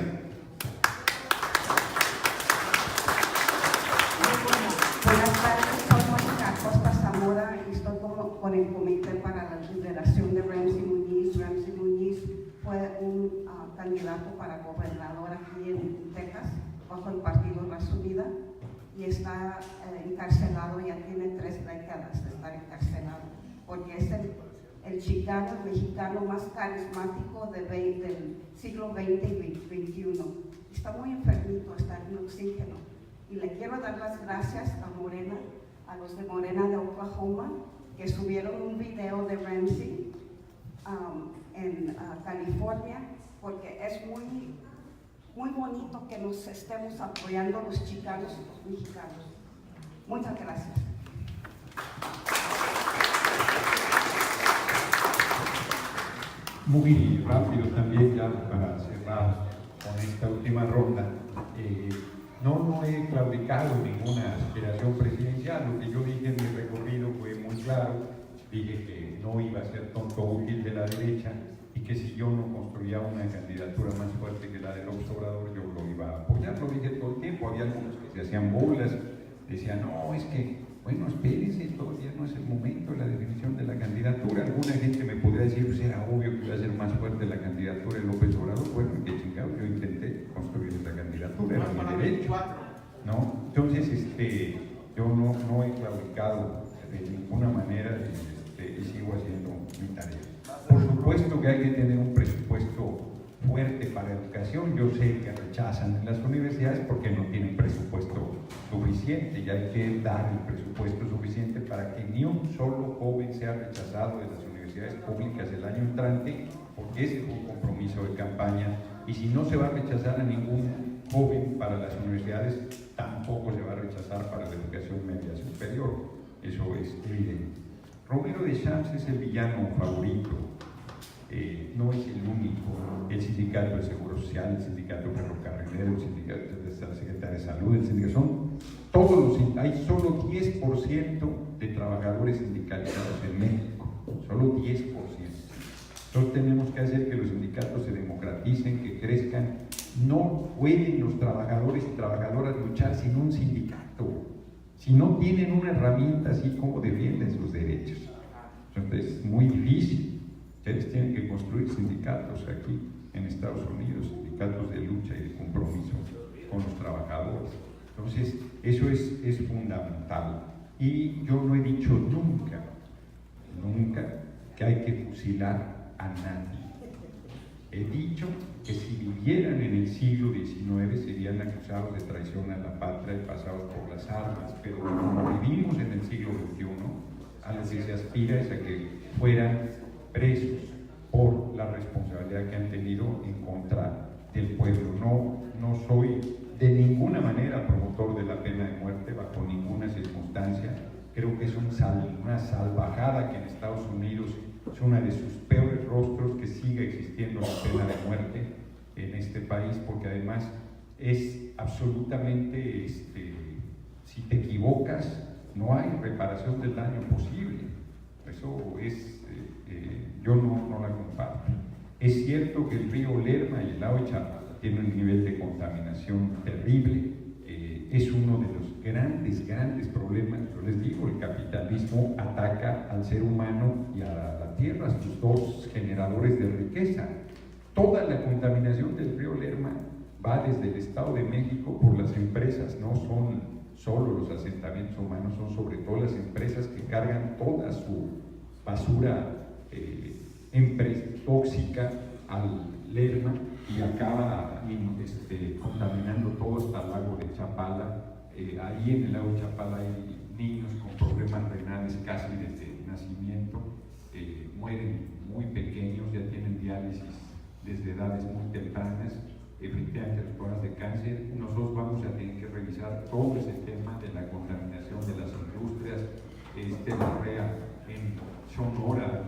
Con el Comité para la Liberación de Ramsey Muñiz. Ramsey Muñiz fue un candidato para gobernador aquí en Texas, bajo el partido Raza Unida, y está encarcelado, ya tiene 3 décadas de estar encarcelado, porque es el chicano, el mexicano más carismático del siglo XX y XXI. Está muy enfermito, está en oxígeno. Y le quiero dar las gracias a Morena, a los de Morena de Oklahoma, que subieron un video de Ramsey en California, porque es muy bonito que nos estemos apoyando los chicanos y los mexicanos. Muchas gracias. Muy rápido también, ya para cerrar con esta última ronda. No he claudicado ninguna aspiración presidencial. Lo que yo dije en mi recorrido fue muy claro. Dije que no iba a ser tonto útil de la derecha y que si yo no construía una candidatura más fuerte que la de López Obrador, yo lo iba a apoyar. Lo dije todo el tiempo. Había algunos que se hacían burlas, decían, no, es que Bueno, espérense, todavía no es el momento de la definición de la candidatura. Alguna gente me podría decir, pues era obvio que iba a ser más fuerte la candidatura de López Obrador. Bueno, qué chingados, yo intenté construir esa candidatura, era mi derecho, ¿no? Entonces, yo no he claudicado de ninguna manera y sigo haciendo mi tarea. Por supuesto que hay que tener un presupuesto fuerte para educación. Yo sé que rechazan en las universidades porque no tienen presupuesto suficiente y hay que dar el presupuesto suficiente para que ni un solo joven sea rechazado de las universidades públicas el año entrante, porque ese fue un compromiso de campaña. Y si no se va a rechazar a ningún joven para las universidades, tampoco se va a rechazar para la educación media superior. Eso es evidente. Romero Deschamps es el villano favorito. No es el único. El sindicato de Seguro Social, el sindicato ferrocarrilero, el sindicato de la Secretaría de Salud, el sindicato, son todos los, hay solo 10% de trabajadores sindicalizados en México, solo 10%. Entonces tenemos que hacer que los sindicatos se democraticen, que crezcan. No pueden los trabajadores y trabajadoras luchar sin un sindicato, si no tienen una herramienta así como defienden sus derechos. Entonces es muy difícil. Ustedes tienen que construir sindicatos aquí en Estados Unidos, sindicatos de lucha y de compromiso con los trabajadores. Entonces, eso es fundamental. Y yo no he dicho nunca que hay que fusilar a nadie. He dicho que si vivieran en el siglo XIX serían acusados de traición a la patria y pasados por las armas, pero como vivimos en el siglo XXI, a lo que se aspira es a que fueran presos por la responsabilidad que han tenido en contra del pueblo. No soy de ninguna manera promotor de la pena de muerte bajo ninguna circunstancia. Creo que es una salvajada que en Estados Unidos es uno de sus peores rostros que siga existiendo la pena de muerte en este país, porque además es absolutamente, si te equivocas, no hay reparación del daño posible. Eso es, yo no la comparto. Es cierto que el río Lerma y el lago Chapala tienen un nivel de contaminación terrible. Es uno de los grandes problemas. Yo les digo, el capitalismo ataca al ser humano y a la tierra, sus dos generadores de riqueza. Toda la contaminación del río Lerma va desde el Estado de México por las empresas, no son solo los asentamientos humanos, son sobre todo las empresas que cargan toda su basura tóxica al Lerma y acaba contaminando todo hasta el lago de Chapala. Ahí en el lago de Chapala hay niños con problemas renales casi desde el nacimiento, mueren muy pequeños, ya tienen diálisis desde edades muy tempranas, efectivamente los problemas de cáncer. Nosotros vamos a tener que revisar todo ese tema de la contaminación de las industrias. La REA en Sonora,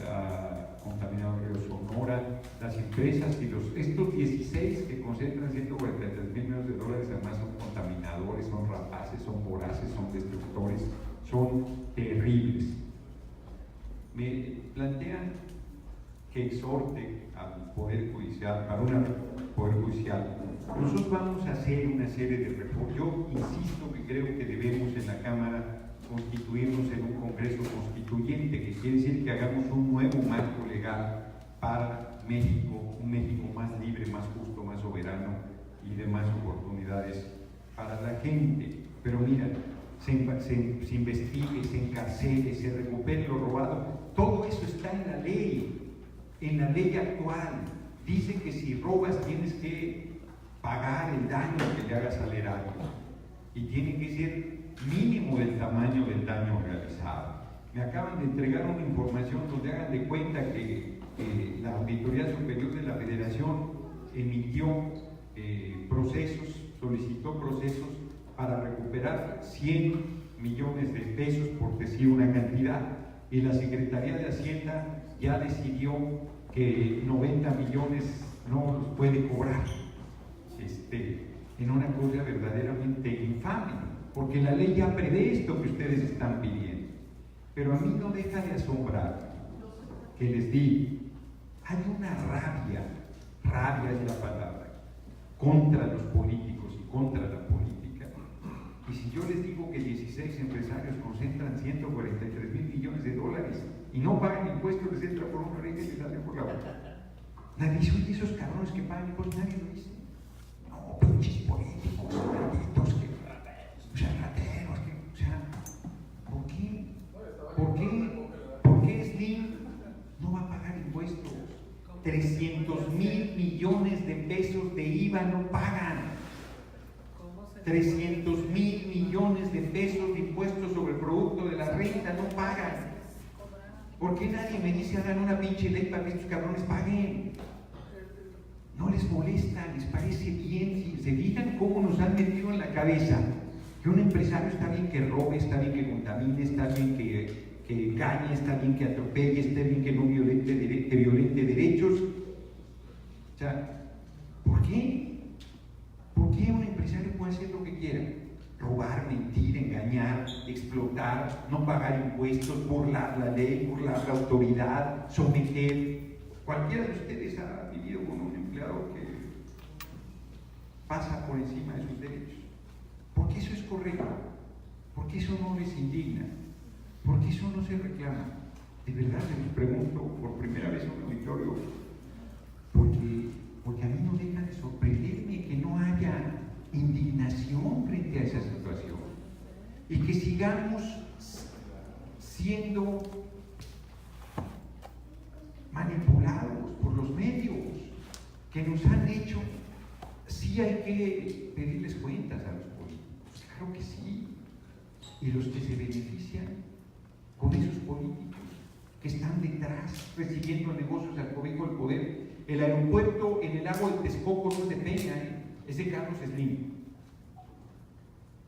ha contaminado el río Sonora, las empresas y estos 16 que concentran 143,000 millones de dólares, además son contaminadores, son rapaces, son voraces, son destructores, son terribles. Me plantean que exhorte al Poder Judicial, para un Poder Judicial. Nosotros vamos a hacer una serie de reformas. Yo insisto que creo que debemos en la Cámara constituirnos en un Congreso Constituyente, que quiere decir que hagamos un nuevo marco legal para México, un México más libre, más justo, más soberano y de más oportunidades para la gente. Pero mira, se investigue, se encarcele, se recupere lo robado, todo eso está en la ley actual. Dice que si robas tienes que pagar el daño que le hagas al erario y tiene que ser mínimo del tamaño del daño realizado. Me acaban de entregar una información donde hagan de cuenta que la Auditoría Superior de la Federación emitió solicitó procesos para recuperar 100 millones de pesos, por decir una cantidad, y la Secretaría de Hacienda ya decidió que 90 millones no los puede cobrar, en una cosa verdaderamente infame, porque la ley ya prevé esto que ustedes están pidiendo. Pero a mí no deja de asombrar que les digo, hay una rabia es la palabra, contra los políticos y contra la política. Y si yo les digo que 16 16 empresarios concentran 143,000 millones de dólares y no pagan impuestos, les entra por un rete y les sale por la boca. Nadie dice, oye, esos cabrones que pagan impuestos, nadie lo dice. No, pinches políticos, malditos, que, o sea, rateros, que, o sea, ¿por qué? ¿Por qué Slim no va a pagar impuestos? 300,000 millones de pesos de IVA no pagan. 300,000 millones de pesos de impuestos sobre el producto de la renta no pagan. ¿Por qué nadie me dice hagan una pinche ley para que estos cabrones paguen? No les molesta, les parece bien. Si se fijan cómo nos han metido en la cabeza que un empresario está bien que robe, está bien que contamine, está bien que engañe, está bien que atropelle, está bien que no violente derechos. O sea, ¿por qué? ¿Por qué un empresario puede hacer lo que quiera? Robar, mentir, engañar, explotar, no pagar impuestos, burlar la ley, burlar la autoridad, someter. Cualquiera de ustedes ha vivido con un empleado que pasa por encima de sus derechos. ¿Por qué eso es correcto? ¿Por qué eso no les indigna? ¿Por qué eso no se reclama? De verdad les pregunto por primera vez en un auditorio, porque a mí no deja de sorprenderme que no haya indignación frente a esa situación y que sigamos siendo manipulados por los medios que nos han hecho. Sí hay que pedirles cuentas a los políticos, claro que sí, y los que se benefician con esos políticos que están detrás recibiendo negocios al cobijo del poder. El aeropuerto en el lago de Texcoco no es de Peña, es de Carlos Slim.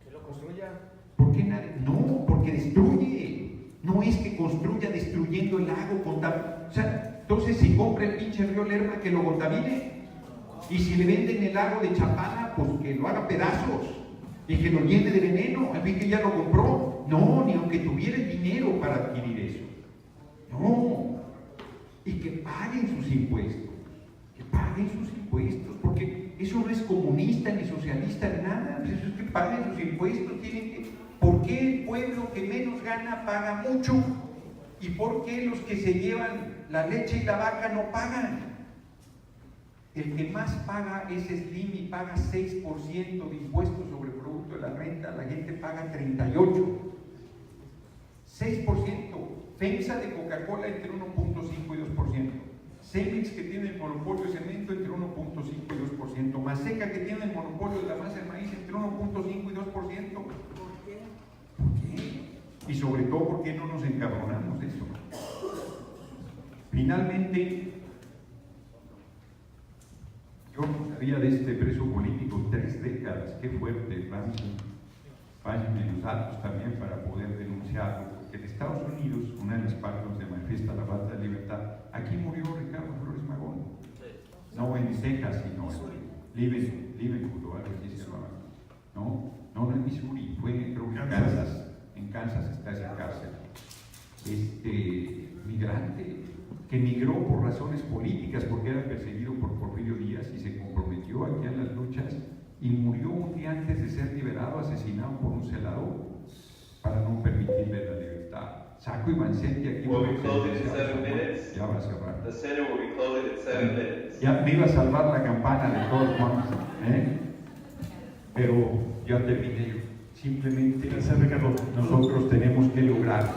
Que lo construya. ¿Por qué nadie? No, porque destruye. No es que construya destruyendo el lago. O sea, entonces si compra el pinche río Lerma, que lo contamine. Y si le venden el lago de Chapala, pues que lo haga pedazos y que lo llene de veneno. A mí que ya lo compró. No, ni aunque tuviera el dinero para adquirir eso. No. Y que paguen sus impuestos. Que paguen sus impuestos, porque eso no es comunista ni socialista ni nada. Eso es que paguen sus impuestos. ¿Por qué el pueblo que menos gana paga mucho? ¿Y por qué los que se llevan la leche y la vaca no pagan? El que más paga es Slim y paga 6% de impuestos sobre el producto de la renta. La gente paga 38%. 6%. FEMSA de Coca-Cola entre 1.5 y 2%. Cemex, que tiene el monopolio de cemento, entre 1.5 y 2%. Maseca, que tiene el monopolio de la masa de maíz, entre 1.5 y 2%. ¿Por qué? Y sobre todo, ¿por qué no nos encabronamos de eso? Finalmente, yo no sabía de este preso político 3 décadas. Qué fuerte, pásenme los datos también para poder denunciarlo. Porque en Estados Unidos, una de las partes donde manifiesta la falta de libertad, aquí murió Ricardo Flores Magón. No en Texas, sino en Liverpool o algo así se llamaba. No en Missouri, fue creo que en Kansas. En Kansas está esa cárcel. Migrante que migró por razones políticas, porque era perseguido por Porfirio Díaz y se comprometió aquí a las luchas y murió un día antes de ser liberado, asesinado por un celador para no permitirle la libertad. Saco y Vancetti aquí. Ya va a cerrar. Ya me iba a salvar la campana de todos modos, pero ya terminé yo. Simplemente nosotros tenemos que lograr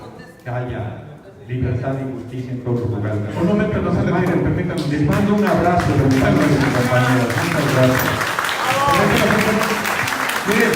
que haya libertad y justicia en todos los lugares. Un momento, no se retiren, permítanme. Les mando un abrazo de mis compañeros. Muchas gracias. Miren,